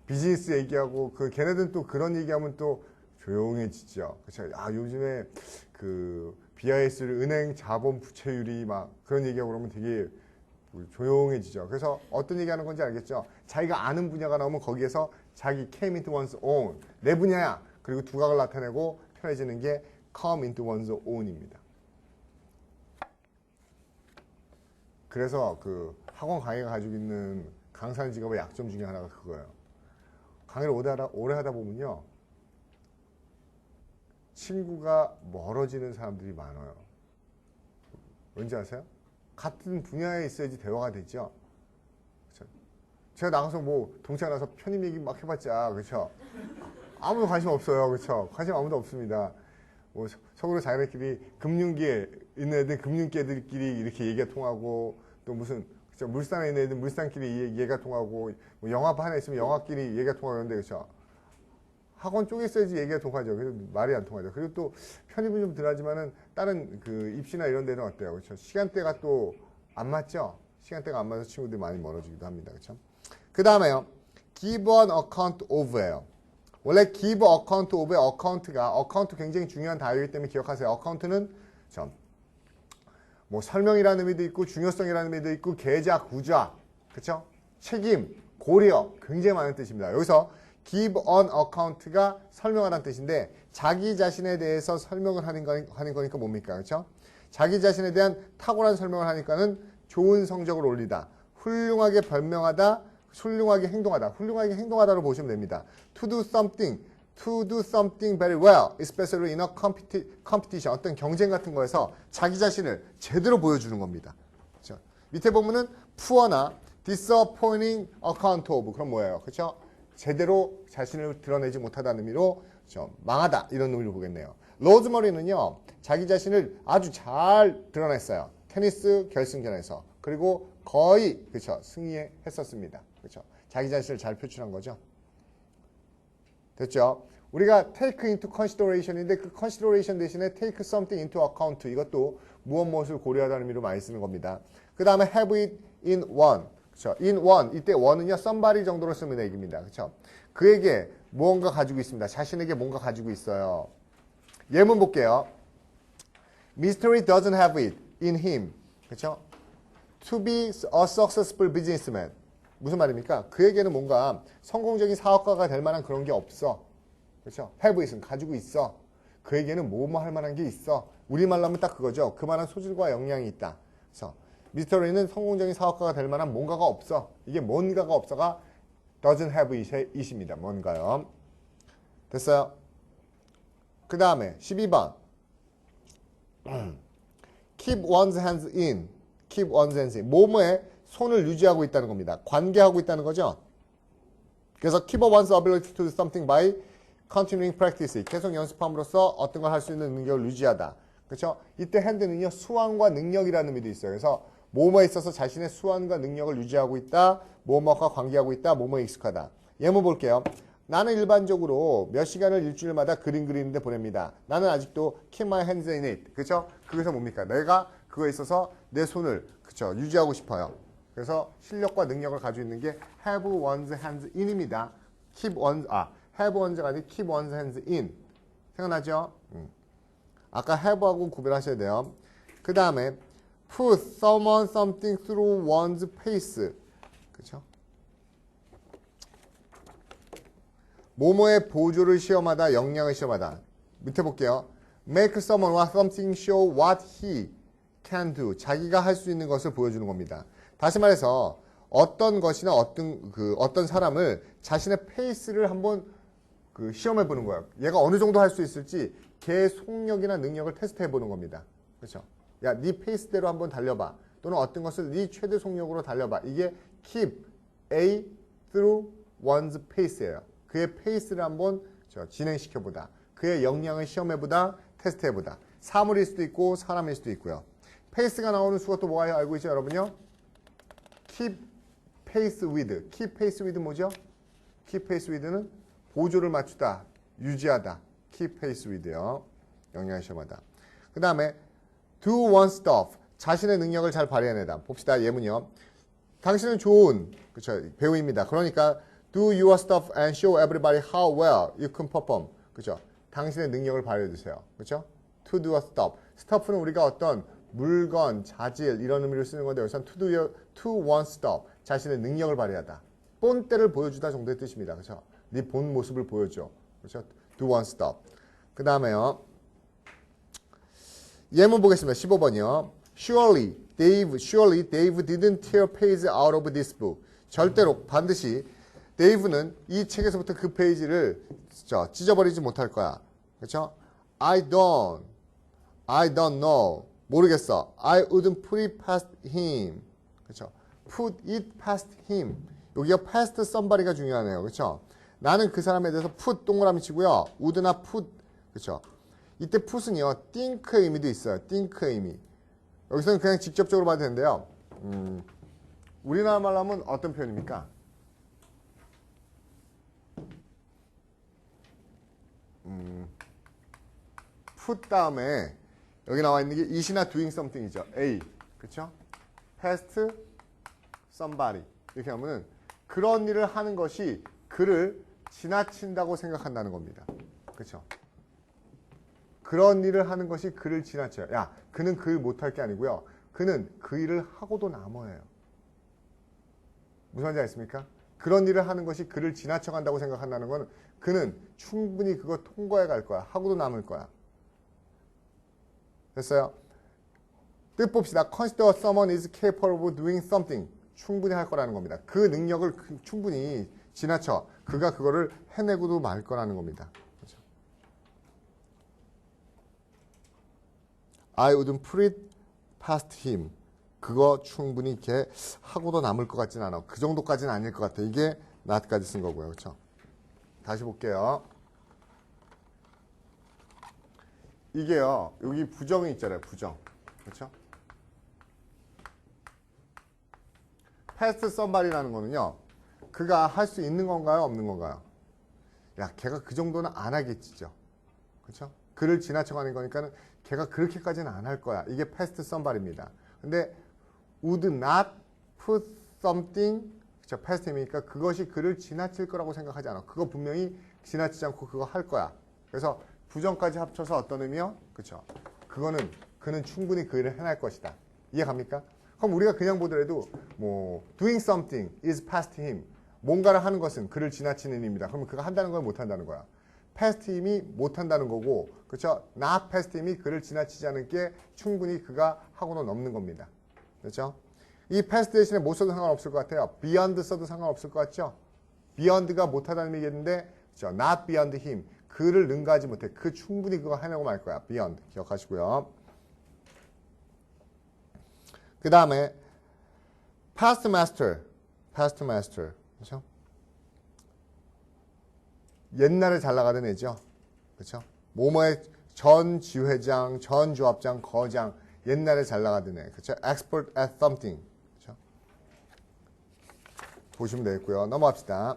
비즈니스 얘기하고 그 걔네들은 또 그런 얘기하면 또 조용해지죠. 그렇죠? 아, 요즘에 그 BIS 은행 자본 부채율이 막 그런 얘기하고 그러면 되게 조용해지죠. 그래서 어떤 얘기하는 건지 알겠죠? 자기가 아는 분야가 나오면 거기에서 자기 came into one's own 내 분야야. 그리고 두각을 나타내고 편해지는 게 come into one's own입니다. 그래서 그 학원 강의가 가지고 있는 강사 직업의 약점 중에 하나가 그거예요. 강의를 오래 하다 보면요. 친구가 멀어지는 사람들이 많아요. 왠지 아세요? 같은 분야에 있어야지 대화가 되죠. 그렇죠? 제가 나가서 뭐 동창 나서 편입 얘기 막 해봤자 그렇죠? 아무도 관심 없어요. 그렇죠? 관심 아무도 없습니다. 뭐 속으로 자기네끼리 금융계에 있는 애들 금융계들끼리 이렇게 얘기가 통하고 또 무슨 그렇죠? 물산에 있는 애들 물산끼리 얘기가 통하고 뭐 영화파 하나 있으면 영화끼리 얘기가 통하는데 그렇죠? 학원 쪽에 있어야지 얘기가 통하죠. 그래서 말이 안 통하죠. 그리고 또 편입은 좀 덜하지만은 다른 그 입시나 이런 데는 어때요? 그렇죠? 시간대가 또 안 맞죠? 시간대가 안 맞아서 친구들이 많이 멀어지기도 합니다. 그렇죠? 그 다음에요. give an account of예요. 원래 give account of의 어카운트 굉장히 중요한 단어이기 때문에 기억하세요. 어카운트는 뭐 설명이라는 의미도 있고 중요성이라는 의미도 있고 계좌, 구좌, 그렇죠? 책임, 고려 굉장히 많은 뜻입니다. 여기서 give an account가 설명하라는 뜻인데 자기 자신에 대해서 설명을 하는 거니까 뭡니까? 그렇죠? 자기 자신에 대한 탁월한 설명을 하니까는 좋은 성적을 올리다, 훌륭하게 변명하다, 훌륭하게 행동하다. 훌륭하게 행동하다로 보시면 됩니다. To do something very well, especially in a competition. 어떤 경쟁 같은 거에서 자기 자신을 제대로 보여주는 겁니다. 그렇죠? 밑에 보면은 poor나 disappointing account of. 그럼 뭐예요? 그렇죠? 제대로 자신을 드러내지 못하다는 의미로 그렇죠? 망하다 이런 의미로 보겠네요. 로즈머리는요. 자기 자신을 아주 잘 드러냈어요. 테니스 결승전에서. 그리고 거의 그렇죠? 승리했었습니다. 그렇죠? 자기 자신을 잘 표출한 거죠. 됐죠? 우리가 take into consideration인데 그 consideration 대신에 take something into account 이것도 무엇을 고려하다는 의미로 많이 쓰는 겁니다. 그 다음에 have it in one. 그렇죠? in one. 이때 one은요 somebody 정도로 쓰는 얘기입니다. 그렇죠? 그에게 무언가 가지고 있습니다. 자신에게 뭔가 가지고 있어요. 예문 볼게요. Mystery doesn't have it in him. 그렇죠? To be a successful businessman. 무슨 말입니까? 그에게는 뭔가 성공적인 사업가가 될 만한 그런 게 없어. 그렇죠? have it은 가지고 있어. 그에게는 뭐뭐 할 만한 게 있어. 우리말로 하면 딱 그거죠. 그만한 소질과 역량이 있다. 그래서 미스터리는 성공적인 사업가가 될 만한 뭔가가 없어. 이게 뭔가가 없어가 doesn't have it입니다. 뭔가요? 됐어요? 그 다음에 12번 keep one's hands in. keep one's hands in. 뭐뭐에 손을 유지하고 있다는 겁니다. 관계하고 있다는 거죠. 그래서 keep one's ability to do something by continuing practice. 계속 연습함으로써 어떤 걸 할 수 있는 능력을 유지하다. 그렇죠? 이때 hand는요. 수완과 능력이라는 의미도 있어요. 그래서 뭐뭐에 있어서 자신의 수완과 능력을 유지하고 있다. 뭐뭐과 관계하고 있다. 뭐뭐에 익숙하다. 예문 볼게요. 나는 일반적으로 몇 시간을 일주일마다 그림 그리는데 보냅니다. 나는 아직도 keep my hands in it. 그렇죠? 그래서 뭡니까? 내가 그거에 있어서 내 손을 그렇죠? 유지하고 싶어요. 그래서 실력과 능력을 가지고 있는 게 have one's hands in입니다. have one's가 아니라 keep one's hands in. 생각나죠? 아까 have하고 구별하셔야 돼요. 그 다음에 put someone something through one's pace. 그렇죠? 모모의 보조를 시험하다, 역량을 시험하다. 밑에 볼게요. Make someone or something show what he can do. 자기가 할 수 있는 것을 보여주는 겁니다. 다시 말해서 어떤 것이나 어떤 사람을 자신의 페이스를 한번 시험해 보는 거예요. 얘가 어느 정도 할 수 있을지 걔의 속력이나 능력을 테스트해 보는 겁니다. 그렇죠? 야, 네 페이스대로 한번 달려봐. 또는 어떤 것을 네 최대 속력으로 달려봐. 이게 keep A through one's pace예요. 그의 페이스를 한번 진행시켜보다. 그의 역량을 시험해보다, 테스트해보다. 사물일 수도 있고 사람일 수도 있고요. 페이스가 나오는 수가 또 뭐가 알고 있죠, 여러분요? keep pace with. keep pace with 뭐죠? keep pace with는 보조를 맞추다, 유지하다. keep pace with요. 역량을 시험하다. 그 다음에 do one stuff. 자신의 능력을 잘 발휘해내다. 봅시다, 예문이요. 당신은 좋은 배우입니다. 그러니까 do your stuff and show everybody how well you can perform. 그죠? 당신의 능력을 발휘해주세요. 그죠? to do a stuff. stuff는 우리가 어떤 물건, 자질 이런 의미로 쓰는 건데 여기서는 to one stuff. 자신의 능력을 발휘하다. 본때를 보여주다 정도의 뜻입니다. 그죠? 네 본 모습을 보여줘. 그죠? do one stuff. 그 다음에요. 예문 보겠습니다. 15번이요. Surely Dave didn't tear page out of this book. 절대로 반드시 데이브는 이 책에서부터 그 페이지를 찢어버리지 못할 거야. 그렇죠? I don't know. 모르겠어. I wouldn't put it past him. 그렇죠? Put it past him. 여기가 past somebody가 중요하네요. 그렇죠? 나는 그 사람에 대해서 put 동그라미 치고요. would나 put. 그렇죠? 이때 put은요. think의 의미도 있어요. think의 의미. 여기서는 그냥 직접적으로 봐도 되는데요. 우리나라 말로 하면 어떤 표현입니까? put 다음에 여기 나와 있는 게 is나 doing something이죠. A. 그렇죠? past somebody. 이렇게 하면은 그런 일을 하는 것이 그를 지나친다고 생각한다는 겁니다. 그렇죠? 그런 일을 하는 것이 그를 지나쳐요. 야, 그는 그 일 못할 게 아니고요. 그는 그 일을 하고도 남아요. 무슨 말인지 아십니까? 그런 일을 하는 것이 그를 지나쳐간다고 생각한다는 건 그는 충분히 그거 통과해 갈 거야. 하고도 남을 거야. 됐어요? 뜻 봅시다. Consider someone is capable of doing something. 충분히 할 거라는 겁니다. 그 능력을 충분히 지나쳐. 그가 그거를 해내고도 말 거라는 겁니다. 그렇죠? I wouldn't put it past him. 그거 충분히 걔 하고도 남을 것 같진 않아. 그 정도까지는 아닐 것 같아. 이게 not까지 쓴 거고요. 그렇죠? 다시 볼게요. 이게요. 여기 부정이 있잖아요. 부정. 그렇죠? past somebody라는 거는요. 그가 할 수 있는 건가요? 없는 건가요? 야, 걔가 그 정도는 안 하겠지죠. 그렇죠? 그를 지나쳐가는 거니까는 걔가 그렇게까지는 안 할 거야. 이게 past somebody입니다. 근데 would not put something, 그쵸? past이니까 그것이 그를 지나칠 거라고 생각하지 않아. 그거 분명히 지나치지 않고 그거 할 거야. 그래서 부정까지 합쳐서 어떤 의미요? 그쵸? 그는 충분히 그 일을 해낼 것이다. 이해 갑니까? 그럼 우리가 그냥 보더라도 뭐 doing something is past him. 뭔가를 하는 것은 그를 지나치는 일입니다. 그러면 그가 한다는 거야, 못 한다는 거야? past 힘이 못 한다는 거고, 그렇죠? not past 힘이 그를 지나치지 않은 게 충분히 그가 하고는 넘는 겁니다. 그렇죠? 이 past 대신에 못 써도 상관없을 것 같아요. beyond 써도 상관없을 것 같죠? beyond가 못하다는 얘기인데, 그렇죠? not beyond him. 그를 능가하지 못해. 그 충분히 그거 해내고 말 거야. beyond. 기억하시고요. 그 다음에 past master. 그렇죠? 옛날에 잘 나가던 애죠. 그렇죠? 뭐뭐의 전 지회장, 전 조합장, 거장. 옛날에 잘 나가던 애. 그렇죠? expert at something. 그렇죠? 보시면 되겠고요. 넘어갑시다.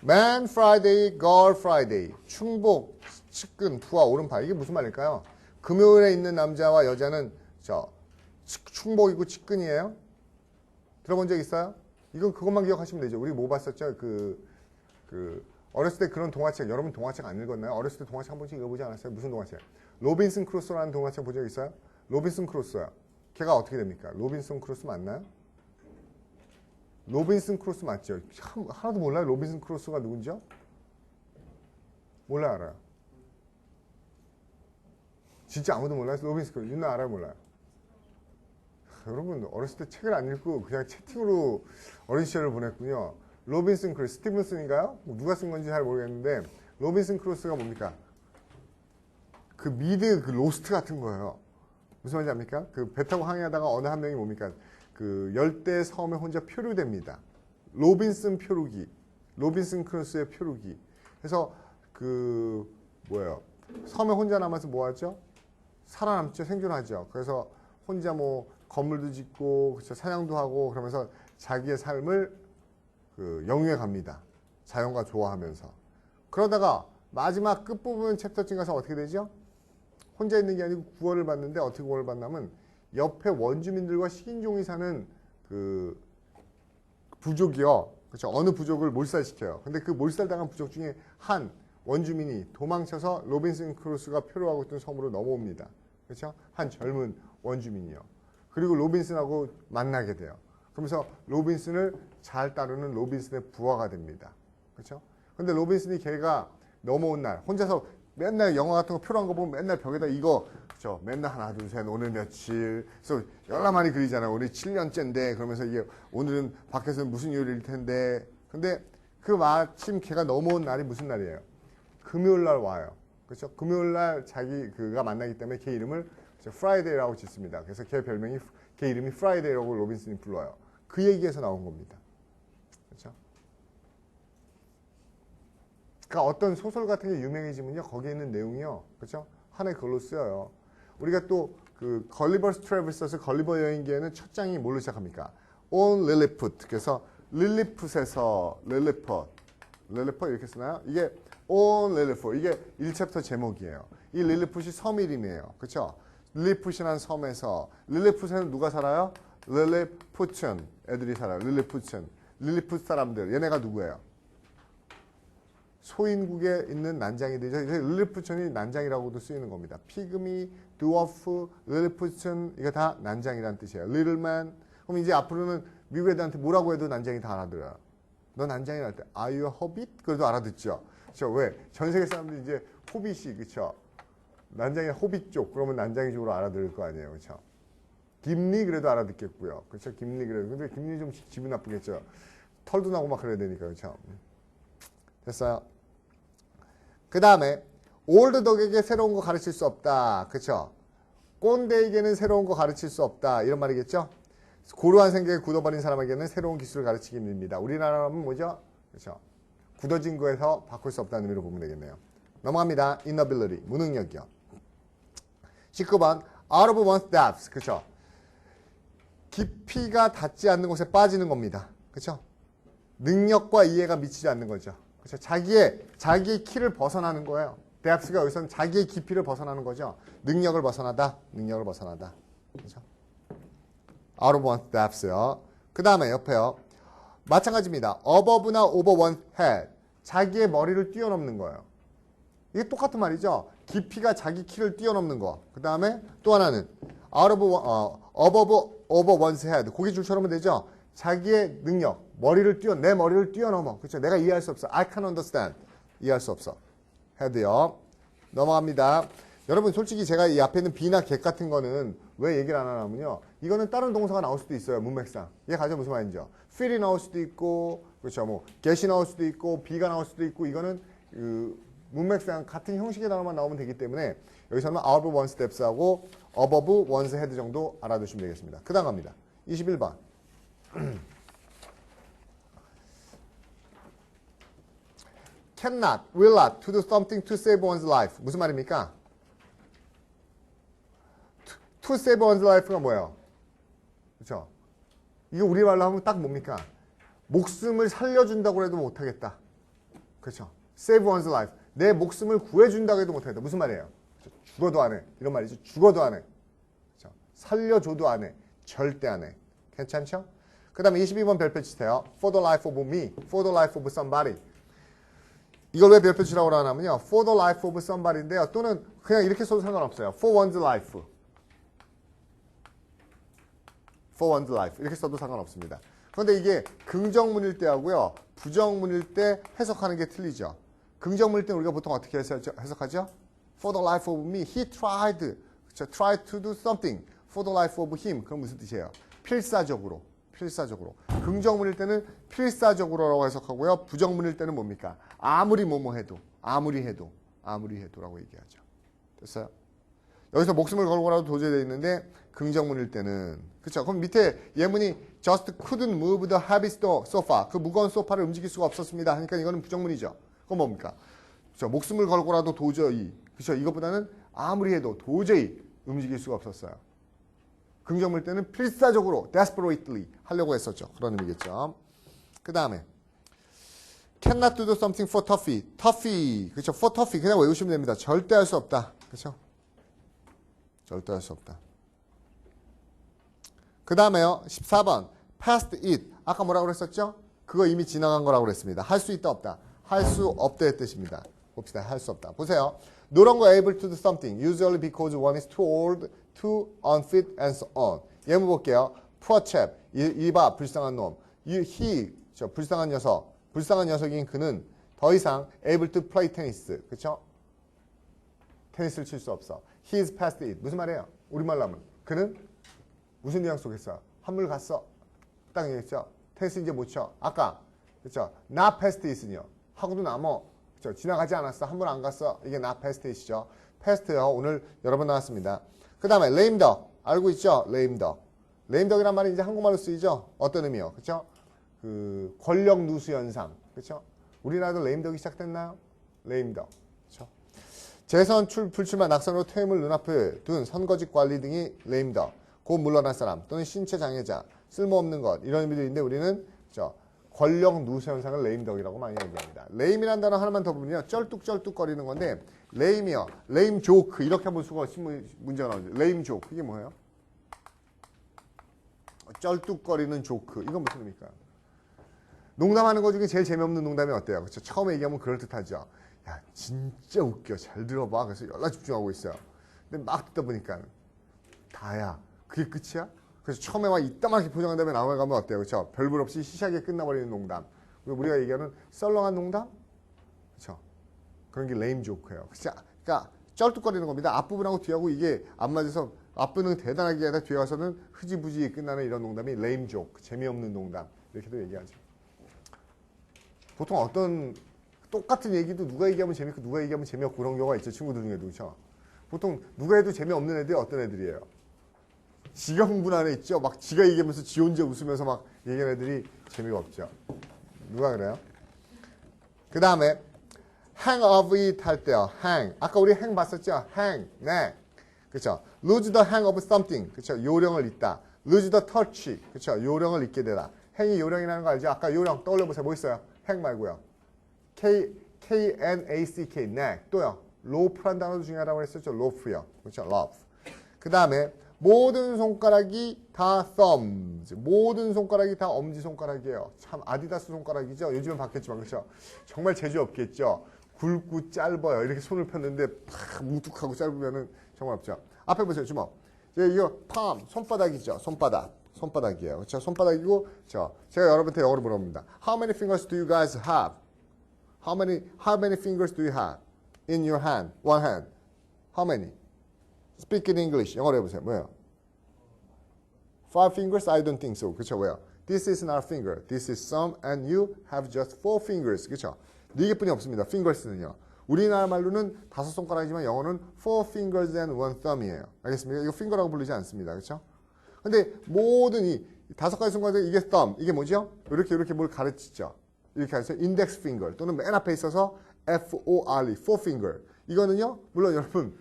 Man Friday, Girl Friday. 충복, 측근, 부하, 오른팔. 이게 무슨 말일까요? 금요일에 있는 남자와 여자는 충복이고 측근이에요? 들어본 적 있어요? 이건 그것만 기억하시면 되죠. 우리 뭐 봤었죠? 어렸을 때 그런 동화책, 여러분 동화책 안 읽었나요? 어렸을 때 동화책 한 번씩 읽어보지 않았어요? 무슨 동화책? 로빈슨 크루소라는 동화책 본 적 있어요? 로빈슨 크루소요. 걔가 어떻게 됩니까? 로빈슨 크루소 맞나요? 로빈슨 크루소 맞죠? 하나도 몰라요? 로빈슨 크루소가 누군지요? 몰라요, 알아요? 진짜 아무도 몰라요? 로빈슨 크루소. 윤나 알아요, 몰라요? 여러분 어렸을 때 책을 안 읽고 그냥 채팅으로 어린 시절을 보냈군요. 로빈슨 크루소, 스티븐슨인가요? 누가 쓴 건지 잘 모르겠는데 로빈슨 크루소가 뭡니까? 그 미드 그 로스트 같은 거예요. 무슨 말인지 압니까? 그 배 타고 항해하다가 어느 한 명이 뭡니까? 그 열대 섬에 혼자 표류됩니다. 로빈슨 표류기, 로빈슨 크루소의 표류기. 그래서 그 뭐예요? 섬에 혼자 남아서 뭐 하죠? 살아남죠, 생존하죠. 그래서 혼자 뭐 건물도 짓고 그렇죠? 사냥도 하고 그러면서 자기의 삶을 영유해 갑니다. 자연과 조화하면서. 그러다가 마지막 끝부분 챕터쯤 가서 어떻게 되죠? 혼자 있는 게 아니고 구원을 받는데 어떻게 구원을 받냐면 옆에 원주민들과 식인종이 사는 그 부족이요. 그렇죠. 어느 부족을 몰살시켜요. 근데 그 몰살당한 부족 중에 한 원주민이 도망쳐서 로빈슨 크루소가 표류하고 있던 섬으로 넘어옵니다. 그렇죠? 한 젊은 원주민이요. 그리고 로빈슨하고 만나게 돼요. 그러면서 로빈슨을 잘 따르는 로빈슨의 부하가 됩니다. 그렇죠? 근데 로빈슨이 걔가 넘어온 날 혼자서 맨날 영화 같은 거 표로한 거 보면 맨날 벽에다 이거 그렇죠? 맨날 하나 둘 셋 오늘 며칠 그래서 열나 많이 그리잖아요. 우리 7년째인데 그러면서 이게 오늘은 밖에서는 무슨 요일일 텐데 근데 그 마침 걔가 넘어온 날이 무슨 날이에요? 금요일 날 와요. 그렇죠? 금요일 날 그가 만나기 때문에 걔 이름을 프라이데이라고 짓습니다. 그래서 걔 별명이 걔 이름이 프라이데이라고 로빈슨이 불러요. 그 얘기에서 나온 겁니다. 그렇죠? 그러니까 어떤 소설 같은 게 유명해지면요. 거기에 있는 내용이요. 그렇죠? 하나의 글로 쓰여요. 우리가 또 그 걸리버스 트래블서스 걸리버 여행기에는 첫 장이 뭘로 시작합니까? On Lilliput. 그래서 릴리풋에서 릴리풋 이렇게 쓰나요? 이게 On Lilliput. 이게 1챕터 제목이에요. 이 릴리풋이 섬 이름이에요. 그렇죠? 릴리풋이라는 섬에서 릴리풋에는 누가 살아요? 릴리푸튼 애들이 살아요. 릴리푸트 사람들. 얘네가 누구예요? 소인국에 있는 난장이들이죠. 릴리푸튼이 난장이라고도 쓰이는 겁니다. 피그미, 드워프, 릴리푸튼 이거 다 난장이라는 뜻이에요. 리틀맨. 그럼 이제 앞으로는 미국 애들한테 뭐라고 해도 난장이 다 알아들어요. 너 난장이 할 때 Are you a hobbit? 그래도 알아듣죠. 그렇죠? 왜? 전 세계 사람들이 이제 호빗이 그렇죠? 난장이 호빗 쪽 그러면 난장이 쪽으로 알아들을 거 아니에요. 그렇죠? 김리 그래도 알아듣겠고요. 그렇죠? 김리 그래도. 근데 김리 좀 기분 나쁘겠죠. 털도 나고 막 그래야 되니까. 그렇죠? 됐어요? 그 다음에 올드 덕에게 새로운 거 가르칠 수 없다. 그렇죠? 꼰대에게는 새로운 거 가르칠 수 없다. 이런 말이겠죠? 고루한 생각에 굳어버린 사람에게는 새로운 기술을 가르치기 힘듭니다. 우리나라는 뭐죠? 그렇죠? 굳어진 거에서 바꿀 수 없다는 의미로 보면 되겠네요. 넘어갑니다. inability, 무능력이요. 19번, out of one's depths. 그렇죠? 깊이가 닿지 않는 곳에 빠지는 겁니다. 그렇죠? 능력과 이해가 미치지 않는 거죠. 그렇죠? 자기의 키를 벗어나는 거예요. depths가 여기서는 자기의 깊이를 벗어나는 거죠. 능력을 벗어나다. 그렇죠? out of one's depths요. 그 다음에 옆에요. 마찬가지입니다. above나 over one's head. 자기의 머리를 뛰어넘는 거예요. 이게 똑같은 말이죠. 깊이가 자기 키를 뛰어넘는 거. 그 다음에 또 하나는 above over one's head. 고개 줄처럼 되죠. 자기의 능력, 내 머리를 뛰어넘어. 그렇죠? 내가 이해할 수 없어. I can't understand. 이해할 수 없어. head요. 넘어갑니다. 여러분 솔직히 제가 이 앞에 있는 be나 get 같은 거는 왜 얘기를 안 하냐면요. 이거는 다른 동사가 나올 수도 있어요. 문맥상. 이해가죠? 무슨 말인지요? feel이 나올 수도 있고, 그렇죠? 뭐 get이 나올 수도 있고, be가 나올 수도 있고, 이거는 문맥상 같은 형식의 단어만 나오면 되기 때문에 여기서는 out of one's steps하고 above one's head 정도 알아두시면 되겠습니다. 그 다음 갑니다. 21번. cannot, will not, to do something to save one's life. 무슨 말입니까? to save one's life가 뭐예요? 그렇죠? 이거 우리말로 하면 딱 뭡니까? 목숨을 살려준다고 해도 못하겠다. 그렇죠? save one's life. 내 목숨을 구해준다고 해도 못하겠다. 무슨 말이에요? 죽어도 안 해. 이런 말이죠. 죽어도 안 해. 그렇죠? 살려줘도 안 해. 절대 안 해. 괜찮죠? 그 다음에 22번 별표 치세요. For the life of me. For the life of somebody. 이걸 왜 별표 치라고 하냐면요. For the life of somebody인데요. 또는 그냥 이렇게 써도 상관없어요. For one's life. For one's life. 이렇게 써도 상관없습니다. 그런데 이게 긍정문일 때 하고요. 부정문일 때 해석하는 게 틀리죠. 긍정문일 때 우리가 보통 어떻게 해석하죠? For the life of me. He tried. 그렇죠? tried to do something. For the life of him. 그럼 무슨 뜻이에요? 필사적으로. 긍정문일 때는 필사적으로라고 해석하고요. 부정문일 때는 뭡니까? 아무리 아무리 해도라고 얘기하죠. 됐어요? 여기서 목숨을 걸고라도 도저히 돼 있는데 긍정문일 때는 그렇죠? 그럼 밑에 예문이 just couldn't move the heavy sofa. 그 무거운 소파를 움직일 수가 없었습니다. 하니까 이거는 부정문이죠. 그건 뭡니까? 그렇죠? 목숨을 걸고라도 도저히 그렇죠? 이것보다는 아무리 해도 도저히 움직일 수가 없었어요. 긍정문일 때는 필사적으로 desperately 하려고 했었죠. 그런 의미겠죠. 그 다음에 cannot do something for toughy. 그렇죠? for toughy 그냥 외우시면 됩니다. 절대 할 수 없다. 그렇죠? 절대 할 수 없다. 그 다음에요. 14번 past it. 아까 뭐라고 그랬었죠? 그거 이미 지나간 거라고 그랬습니다. 할 수 있다 없다. 할 수 없다의 뜻입니다. 봅시다. 할 수 없다. 보세요. No longer able to do something. Usually because one is too old, too unfit, and so on. 예문 볼게요. Poor chap. 이봐 불쌍한 놈. He. 저 불쌍한 녀석. 불쌍한 녀석인 그는 더 이상 able to play tennis. 그렇죠? 테니스를 칠 수 없어. He is past it. 무슨 말이에요? 우리말로 하면. 그는 무슨 뉘앙스 속에서 한물 갔어. 딱 얘기했죠. 테니스 이제 못 쳐. 아까 그렇죠. not past it은요. 하고도 남어. 그렇죠. 지나가지 않았어. 한물 안 갔어. 이게 not past it이죠. past요. 오늘 여러 번 나왔습니다. 그 다음에 lame duck. 알고 있죠? lame duck. lame duck이란 말이 이제 한국말로 쓰이죠. 어떤 의미요? 그렇죠? 그 권력 누수 현상. 그렇죠? 우리나라도 lame duck이 시작됐나요? lame duck. 그렇죠? 재선 불출마 낙선으로 퇴임을 눈앞에 둔 선거직 관리 등이 lame duck. 곧 물러날 사람 또는 신체 장애자, 쓸모없는 것 이런 의미도 있는데 우리는 권력 누수 현상을 lame duck이라고 많이 얘기합니다. lame이라는 단어 하나만 더 보면요. 쩔뚝쩔뚝거리는 건데 lame이요. lame joke 이렇게 한번 수가 문제가 나오죠. lame joke 이게 뭐예요? 쩔뚝거리는 조크 이건 무슨 의미일까요? 농담하는 것 중에 제일 재미없는 농담이 어때요? 그렇죠? 처음에 얘기하면 그럴듯하죠. 야 진짜 웃겨. 잘 들어봐. 그래서 연락 집중하고 있어요. 근데 막 듣다 보니까 다야. 그게 끝이야? 그래서 처음에 막 이따만하게 포장한 다음에 나와가면 어때요? 그렇죠? 별볼 없이 시시하게 끝나버리는 농담. 우리가 얘기하는 썰렁한 농담? 그렇죠? 그런 게 lame joke예요. 그러니까 쩔뚝거리는 겁니다. 앞부분하고 뒤하고 이게 안 맞아서 앞부분은 대단하게 하다 뒤에 가서는 흐지부지 끝나는 이런 농담이 lame joke, 재미없는 농담 이렇게도 얘기하죠. 보통 어떤 똑같은 얘기도 누가 얘기하면 재밌고 누가 얘기하면 재미없고 그런 경우가 있죠. 친구들 중에도. 그렇죠? 보통 누가 해도 재미없는 애들이 어떤 애들이에요? 지가 흥분한 애 있죠? 막 지가 얘기하면서 지 혼자 웃으면서 막 얘기하는 애들이 재미가 없죠. 누가 그래요? 그 다음에 hang of it 할 때요. hang. 아까 우리 hang 봤었죠? hang. 네. 그렇죠? lose the hang of something. 그렇죠? 요령을 잊다. lose the touch. 그렇죠? 요령을 잊게 되다. hang이 요령이라는 거 알죠? 아까 요령 떠올려보세요. 뭐 있어요? hang 말고요. K-N-A-C-K. 네. 또요. loaf란 단어도 중요하다고 했었죠? loaf요. 그렇죠? loaf. 그 다음에 모든 손가락이 다 thumbs. 모든 손가락이 다 엄지손가락이에요. 참 아디다스 손가락이죠. 요즘은 바뀌었지만 그렇죠. 정말 재주 없겠죠. 굵고 짧아요. 이렇게 손을 폈는데 팍 뭉툭하고 짧으면은 정말 없죠. 앞에 보세요. 주먹. 이거 palm 손바닥이죠. 손바닥이에요. 그렇죠. 손바닥이고 그렇죠. 제가 여러분한테 영어로 물어봅니다. How many fingers do you guys have? How many fingers do you have in your hand? One hand. How many? Speak in English. 영어로 해보세요. 뭐예요? 5 fingers? I don't think so. 그렇죠? 왜요? This is not finger. This is thumb and you have just 4 fingers. 그렇죠? 4개뿐이 없습니다. fingers는요. 우리나라 말로는 5손가락이지만 영어는 4 fingers and 1 thumb이에요. 알겠습니까? 이거 finger라고 부르지 않습니다. 그렇죠? 근데 모든 이 5가지 손가락 이게 thumb. 이게 뭐죠? 이렇게 뭘 가르치죠. 이렇게 해서 index finger 또는 맨 앞에 있어서 F-O-R-E, 4 finger. 이거는요. 물론 여러분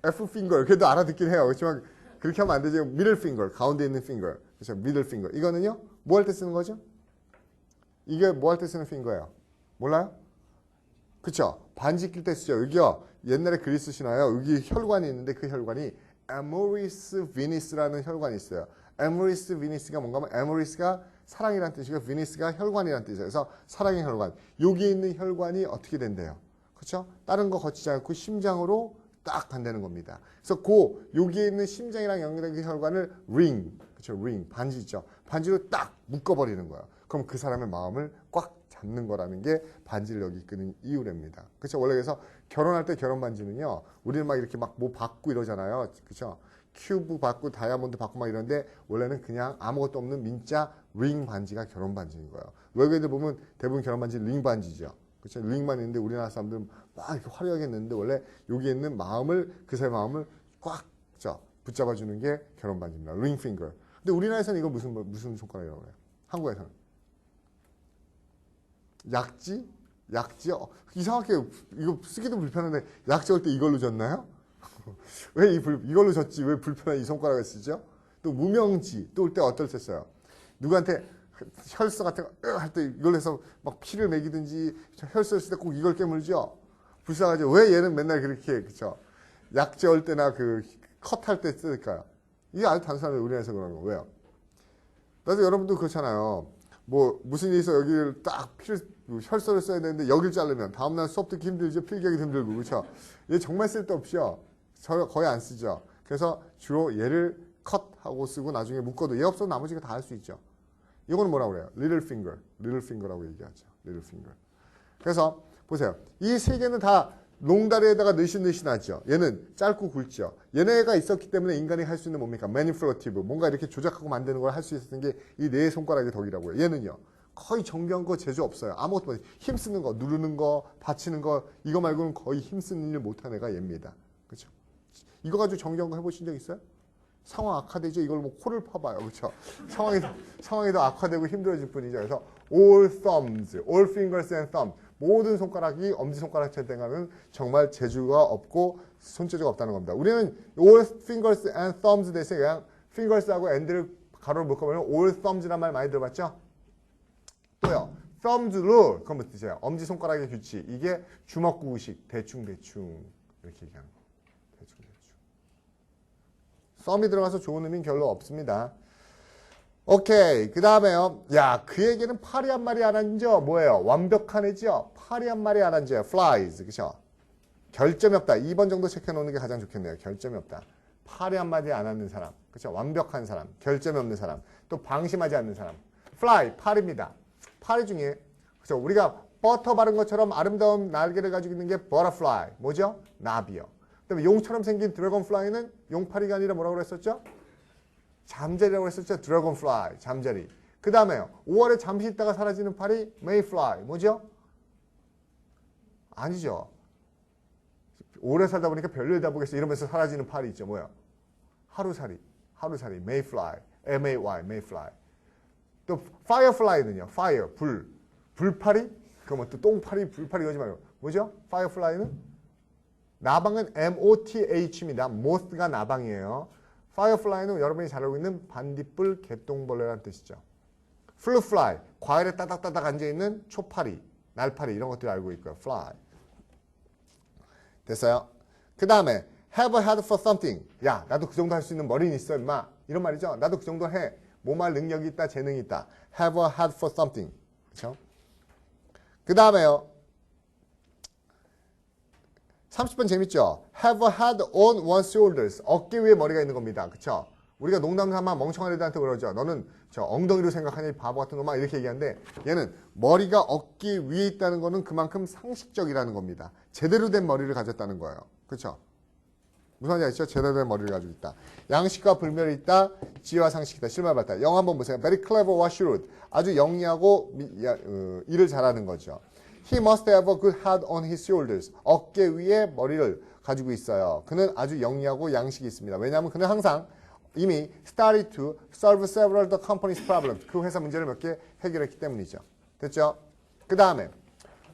F finger 그래도 알아듣긴 해요. 그렇지만 그렇게 하면 안 되죠. middle finger 가운데 있는 finger. 그렇죠. middle finger. 이거는요. 뭐 할 때 쓰는 거죠? 이게 뭐 할 때 쓰는 finger예요? 몰라요? 그렇죠. 반지 낄 때 쓰죠. 여기요. 옛날에 그리스 신화요. 여기 혈관이 있는데 그 혈관이 amoris venis라는 혈관이 있어요. amoris venis가 뭔가 하면 amoris가 사랑이란 뜻이고 venis가 혈관이란 뜻이에요. 그래서 사랑의 혈관. 여기 있는 혈관이 어떻게 된대요? 그렇죠? 다른 거 거치지 않고 심장으로 딱 간다는 겁니다. 그래서 여기에 있는 심장이랑 연결된 혈관을 ring, 그렇죠? ring, 반지 있죠? 반지로 딱 묶어버리는 거예요. 그럼 그 사람의 마음을 꽉 잡는 거라는 게 반지를 여기 끄는 이유랍니다. 그렇죠? 원래 그래서 결혼할 때 결혼 반지는요, 우리는 막 이렇게 막 뭐 받고 이러잖아요. 그렇죠? 큐브 받고 다이아몬드 받고 막 이런데 원래는 그냥 아무것도 없는 민자 링 반지가 결혼 반지인 거예요. 외국인들 보면 대부분 결혼 반지 링 반지죠. 그렇죠? 링만 있는데 우리나라 사람들은 막 이렇게 화려하게 했는데 원래 여기에 있는 마음을 그 사람의 마음을 꽉 붙잡아주는 게 결혼 반지입니다. ring finger. 근데 우리나라에서는 이거 무슨 손가락이라고 해요? 한국에서는 약지? 약지요? 이상하게 이거 쓰기도 불편한데 약지 올 때 이걸로 줬나요? 왜 이걸로 줬지? 왜 불편한 이 손가락을 쓰죠? 또 무명지 또 올 때 어떨 때 써요? 누구한테 혈서 같은 거 할 때 이걸 해서 막 피를 먹이든지 혈서를 쓸 때 꼭 이걸 깨물죠? 불쌍하죠? 왜 얘는 맨날 그렇게 그쵸? 약재 올 때나 그 컷할 때 쓸까요? 이게 아주 단순하게 우리나라에서 그런 거. 왜요? 나도 여러분도 그렇잖아요. 뭐 무슨 일이 있어 여기를 딱 혈서를 써야 되는데 여기를 자르면 다음날 수업 듣기 힘들죠. 필기하기 힘들고 그렇죠. 얘 정말 쓸데없이요. 저 거의 안 쓰죠. 그래서 주로 얘를 컷하고 쓰고 나중에 묶어도 얘 없어도 나머지가 다 할 수 있죠. 이거는 뭐라고 그래요? little finger라고 얘기하죠. little finger. 그래서 보세요. 이 세 개는 다 롱다리에다가 느신느신하죠. 얘는 짧고 굵죠. 얘네가 있었기 때문에 인간이 할 수 있는 뭡니까? manipulative. 뭔가 이렇게 조작하고 만드는 걸 할 수 있었던 게 이 네 손가락의 덕이라고요. 얘는요. 거의 정교한 거 제조 없어요. 아무것도 못해. 힘쓰는 거, 누르는 거, 받치는 거 이거 말고는 거의 힘쓰는 일 못한 애가 얘입니다. 그렇죠? 이거 가지고 정교한 거 해보신 적 있어요? 상황 악화되죠. 이걸 뭐 코를 파봐요. 그렇죠? 상황이 더 악화되고 힘들어질 뿐이죠. 그래서 all thumbs, all fingers and thumb. 모든 손가락이 엄지손가락처럼 된다면 정말 재주가 없고 손재주가 없다는 겁니다. 우리는 all fingers and thumbs 대신에 그냥 fingers하고 and를 가로로 묶어보면 all thumbs란 말 많이 들어봤죠? 또요. thumbs rule. 그건 무슨 뜻이에요? 엄지손가락의 규칙. 이게 주먹구구식. 대충대충. 이렇게 얘기하는 거. 대충대충. thumb이 들어가서 좋은 의미는 별로 없습니다. 오케이. 그 다음에요. 야, 그에게는 팔이 한 마리 안 앉아. 뭐예요? 완벽한 애죠. 팔이 한 마리 안 앉아요. flies. 그쵸? 결점이 없다. 2번 정도 체크해 놓는 게 가장 좋겠네요. 결점이 없다. 팔이 한 마리 안 앉는 사람. 그쵸? 완벽한 사람. 결점이 없는 사람. 또 방심하지 않는 사람. fly. 팔입니다. 파리 중에 그렇죠? 우리가 버터 바른 것처럼 아름다운 날개를 가지고 있는 게 butterfly. 뭐죠? 나비요. 그다음에 용처럼 생긴 드래곤플라이는 용파리가 아니라 뭐라고 그랬었죠? 잠자리라고 했었죠? 드래곤플라이. 잠자리. 그 다음에요. 5월에 잠시 있다가 사라지는 파리 mayfly. 뭐죠? 아니죠. 오래 살다 보니까 별일 다 보겠어 이러면서 사라지는 파리 있죠. 뭐야? 하루살이. mayfly. M-A-Y. mayfly. 또 firefly는요. fire, 불. 불파리? 그러면 또 똥파리, 불파리 이러지 말고. 뭐죠? firefly는? 나방은 M-O-T-H입니다. moth가 나방이에요. firefly는 여러분이 잘 알고 있는 반딧불 개똥벌레라는 뜻이죠. fruitfly, 과일에 따닥따닥 앉아있는 초파리, 날파리 이런 것들 알고 있고요. fly. 됐어요? 그 다음에 have a head for something. 야, 나도 그 정도 할 수 있는 머리는 있어, 임마. 이런 말이죠. 나도 그 정도 해. 뭐말 능력이 있다, 재능이 있다. have a head for something. 그렇죠? 그 다음에요. 30번 재밌죠? have a head on one's shoulders. 어깨 위에 머리가 있는 겁니다. 그렇죠? 우리가 농담삼아 멍청한 애들한테 그러죠. 너는 저 엉덩이로 생각하니 바보 같은 놈아 이렇게 얘기하는데 얘는 머리가 어깨 위에 있다는 거는 그만큼 상식적이라는 겁니다. 제대로 된 머리를 가졌다는 거예요. 그렇죠? 무슨 말인지 아시죠? 제대로 된 머리를 가지고 있다. 양식과 불멸이 있다. 지혜와 상식이다. 실말 같다. 영어 한번 보세요. Very clever or shrewd. 아주 영리하고 일을 잘하는 거죠. He must have a good head on his shoulders. 어깨 위에 머리를 가지고 있어요. 그는 아주 영리하고 양식이 있습니다. 왜냐하면 그는 항상 이미 started to solve several of the company's problems. 그 회사 문제를 몇 개 해결했기 때문이죠. 됐죠? 그 다음에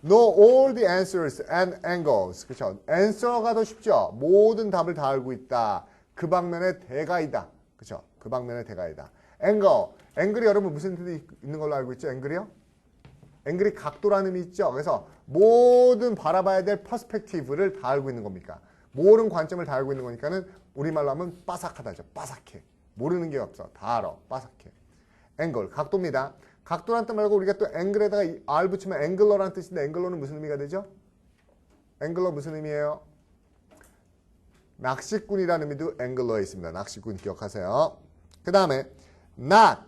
know all the answers and angles. 그렇죠? answer가 더 쉽죠? 모든 답을 다 알고 있다. 그 방면의 대가이다. 그렇죠? 그 방면의 대가이다. angle. 앵글이 여러분 무슨 뜻이 있는 걸로 알고 있죠? 앵글이요? 앵글이 각도라는 의미 있죠? 그래서 모든 바라봐야 될 퍼스펙티브를 다 알고 있는 겁니까? 모든 관점을 다 알고 있는 거니까는 우리말로 하면 빠삭하다죠. 빠삭해. 모르는 게 없어. 다 알아. 빠삭해. 앵글. 각도입니다. 각도란 뜻 말고 우리가 또 앵글에다가 R 붙이면 앵글러라는 뜻인데 앵글러는 무슨 의미가 되죠? 앵글러 무슨 의미예요? 낚시꾼이라는 의미도 앵글러에 있습니다. 낚시꾼 기억하세요. 그 다음에 not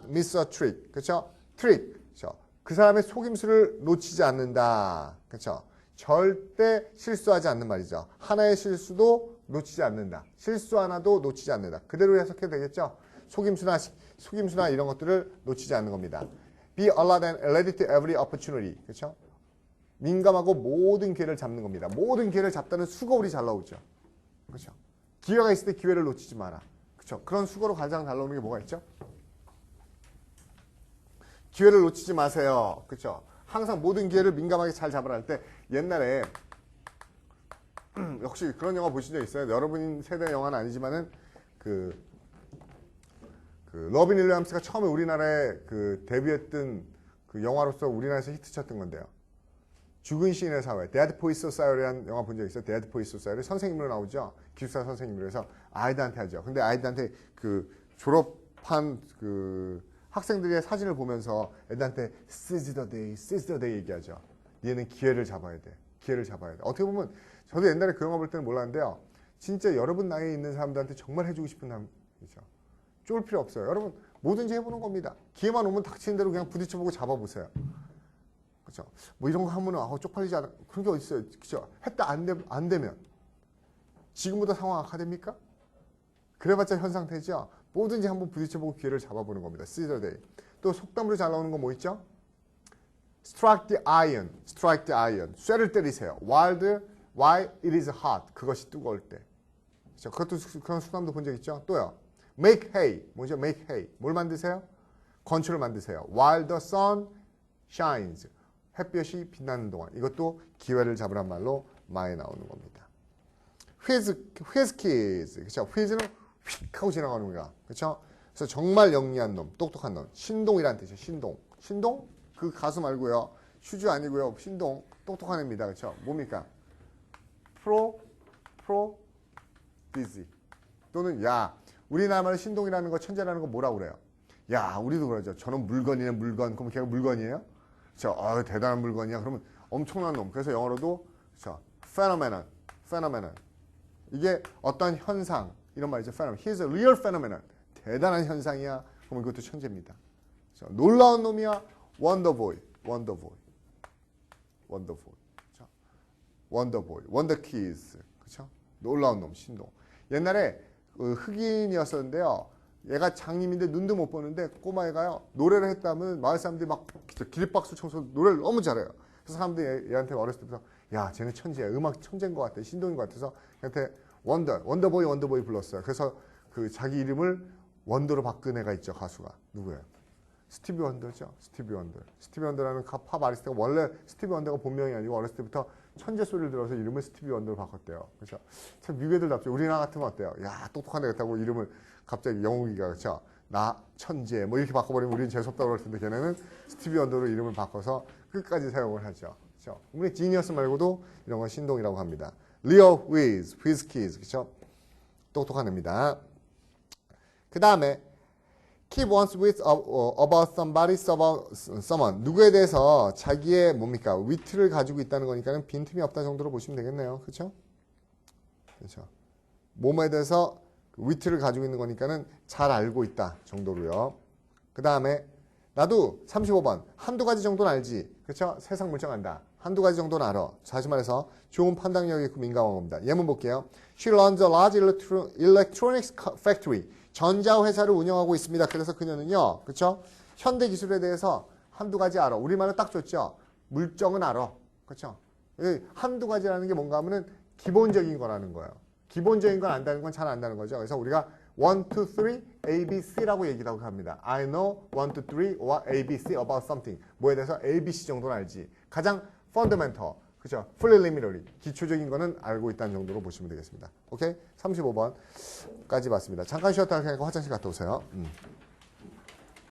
miss a trick. 그렇죠? trick. 그렇죠? 그 사람의 속임수를 놓치지 않는다. 그렇죠? 절대 실수하지 않는 말이죠. 하나의 실수도 놓치지 않는다. 실수 하나도 놓치지 않는다. 그대로 해석해도 되겠죠? 속임수나 이런 것들을 놓치지 않는 겁니다. Be alert and ready to every opportunity. 그렇죠? 민감하고 모든 기회를 잡는 겁니다. 모든 기회를 잡다는 수고울이 잘 나오죠. 그렇죠? 기회가 있을 때 기회를 놓치지 마라. 그렇죠? 그런 수고로 가장 잘 나오는 게 뭐가 있죠? 기회를 놓치지 마세요. 그렇죠? 항상 모든 기회를 민감하게 잘 잡으라 할 때 옛날에 역시 그런 영화 보신 적 있어요? 여러분 세대 영화는 아니지만은 그 러빈 윌리엄스가 처음에 우리나라에 그 데뷔했던 그 영화로서 우리나라에서 히트쳤던 건데요. 죽은 시인의 사회, Dead Poets Society라는 영화 본 적 있어요? Dead Poets Society 선생님으로 나오죠. 기숙사 선생님으로 해서 아이들한테 하죠. 근데 아이들한테 그 졸업 학생들의 사진을 보면서 애들한테 seize the day 얘기하죠. 얘는 기회를 잡아야 돼. 기회를 잡아야 돼. 어떻게 보면 저도 옛날에 그 영화 볼 때는 몰랐는데요. 진짜 여러분 나이에 있는 사람들한테 정말 해주고 싶은 사람이죠. 쫄 필요 없어요. 여러분 뭐든지 해보는 겁니다. 기회만 오면 닥치는 대로 그냥 부딪혀보고 잡아보세요. 그렇죠? 뭐 이런 거 하면은 쪽팔리지 않아. 그런 게 어디 있어요. 그렇죠? 했다 안 되면 지금보다 상황 악화됩니까? 그래봤자 현상되죠. 뭐든지 한번 부딪혀보고 기회를 잡아보는 겁니다. seize the day. 또 속담으로 잘 나오는 거 뭐 있죠? strike the iron. 쇠를 때리세요. while it is hot. 그것이 뜨거울 때. 그렇죠? 그것도 그런 속담도 본 적 있죠? 또요. make hay. 뭐죠? make hay. 뭘 만드세요? 건초를 만드세요. while the sun shines. 햇볕이 빛나는 동안. 이것도 기회를 잡으란 말로 많이 나오는 겁니다. whiz kids. 그렇죠? whiz는 휙 하고 지나가는 거야. 그렇죠? 그래서 정말 영리한 놈, 똑똑한 놈. 신동이란 뜻이에요. 신동. 신동? 그 가수 말고요. 슈즈 아니고요. 신동. 똑똑한 애입니다. 그렇죠? 뭡니까? busy. 또는 야, 우리나라 말로 신동이라는 거, 천재라는 거 뭐라고 그래요? 야, 우리도 그러죠. 저는 물건이네, 물건. 그럼 걔가 물건이에요? 그렇죠? 대단한 물건이야. 그러면 엄청난 놈. 그래서 영어로도 그렇죠? phenomenon. 이게 어떤 현상 이런 말이죠. phenomenon. He's a real phenomenon. 대단한 현상이야. 그러면 이것도 천재입니다. 그렇죠? 놀라운 놈이야. wonderboy. 그렇죠? wonderkids. 그렇죠? 놀라운 놈, 신동. 옛날에 흑인이었었는데요. 얘가 장님인데 눈도 못 보는데 꼬마애가요. 노래를 했다면 마을 사람들이 막 기립박수 청소 노래를 너무 잘해요. 그래서 사람들이 얘한테 어렸을 때부터 야, 쟤는 천재야. 음악 천재인 것 같아. 신동인 것 같아서 걔한테 원더보이 불렀어요. 그래서 그 자기 이름을 원더로 바꾼 애가 있죠. 가수가. 누구예요? 스티비 원더죠. 스티비 원더라는 팝 아리스트가 원래 스티비 원더가 본명이 아니고 어렸을 때부터 천재 소리를 들어서 이름을 스티비 원더로 바꿨대요. 그렇죠? 참 미국 애들답죠. 우리나라 같으면 어때요? 야, 똑똑한 애 같다고 이름을 갑자기 영웅이가 그렇죠? 나 천재 뭐 이렇게 바꿔버리면 우리는 재수없다고 그럴 텐데 걔네는 스티비 원더로 이름을 바꿔서 끝까지 사용을 하죠. 그렇죠? 우리 지니어스 말고도 이런 건 신동이라고 합니다. 리어 whiz kids. 그렇죠? 똑똑한 애입니다. 그 다음에 keep one's wits about somebody, someone. 누구에 대해서 자기의 뭡니까? 위트를 가지고 있다는 거니까는 빈틈이 없다 정도로 보시면 되겠네요. 그렇죠? 그렇죠. 몸에 대해서 위트를 가지고 있는 거니까는 잘 알고 있다 정도로요. 그 다음에 나도 35번 한두 가지 정도는 알지. 그렇죠? 세상 물정 안다. 한두 가지 정도는 알아. 다시 말해서 좋은 판단력이 있고 민감한 겁니다. 예문 볼게요. She runs a large electronics factory. 전자회사를 운영하고 있습니다. 그래서 그녀는요. 그렇죠? 현대 기술에 대해서 한두 가지 알아. 우리말은 딱 좋죠. 물정은 알아. 그렇죠? 한두 가지라는 게 뭔가 하면은 기본적인 거라는 거예요. 기본적인 건 안다는 건 잘 안다는 거죠. 그래서 우리가 1, 2, 3, A, B, C라고 얘기하고 합니다. I know 1, 2, 3 or A, B, C about something. 뭐에 대해서 A, B, C 정도는 알지. 가장 fundamental, 그죠? preliminary, 기초적인 거는 알고 있다는 정도로 보시면 되겠습니다. 오케이? 35번까지 봤습니다. 잠깐 쉬었다가 그냥 화장실 갔다 오세요.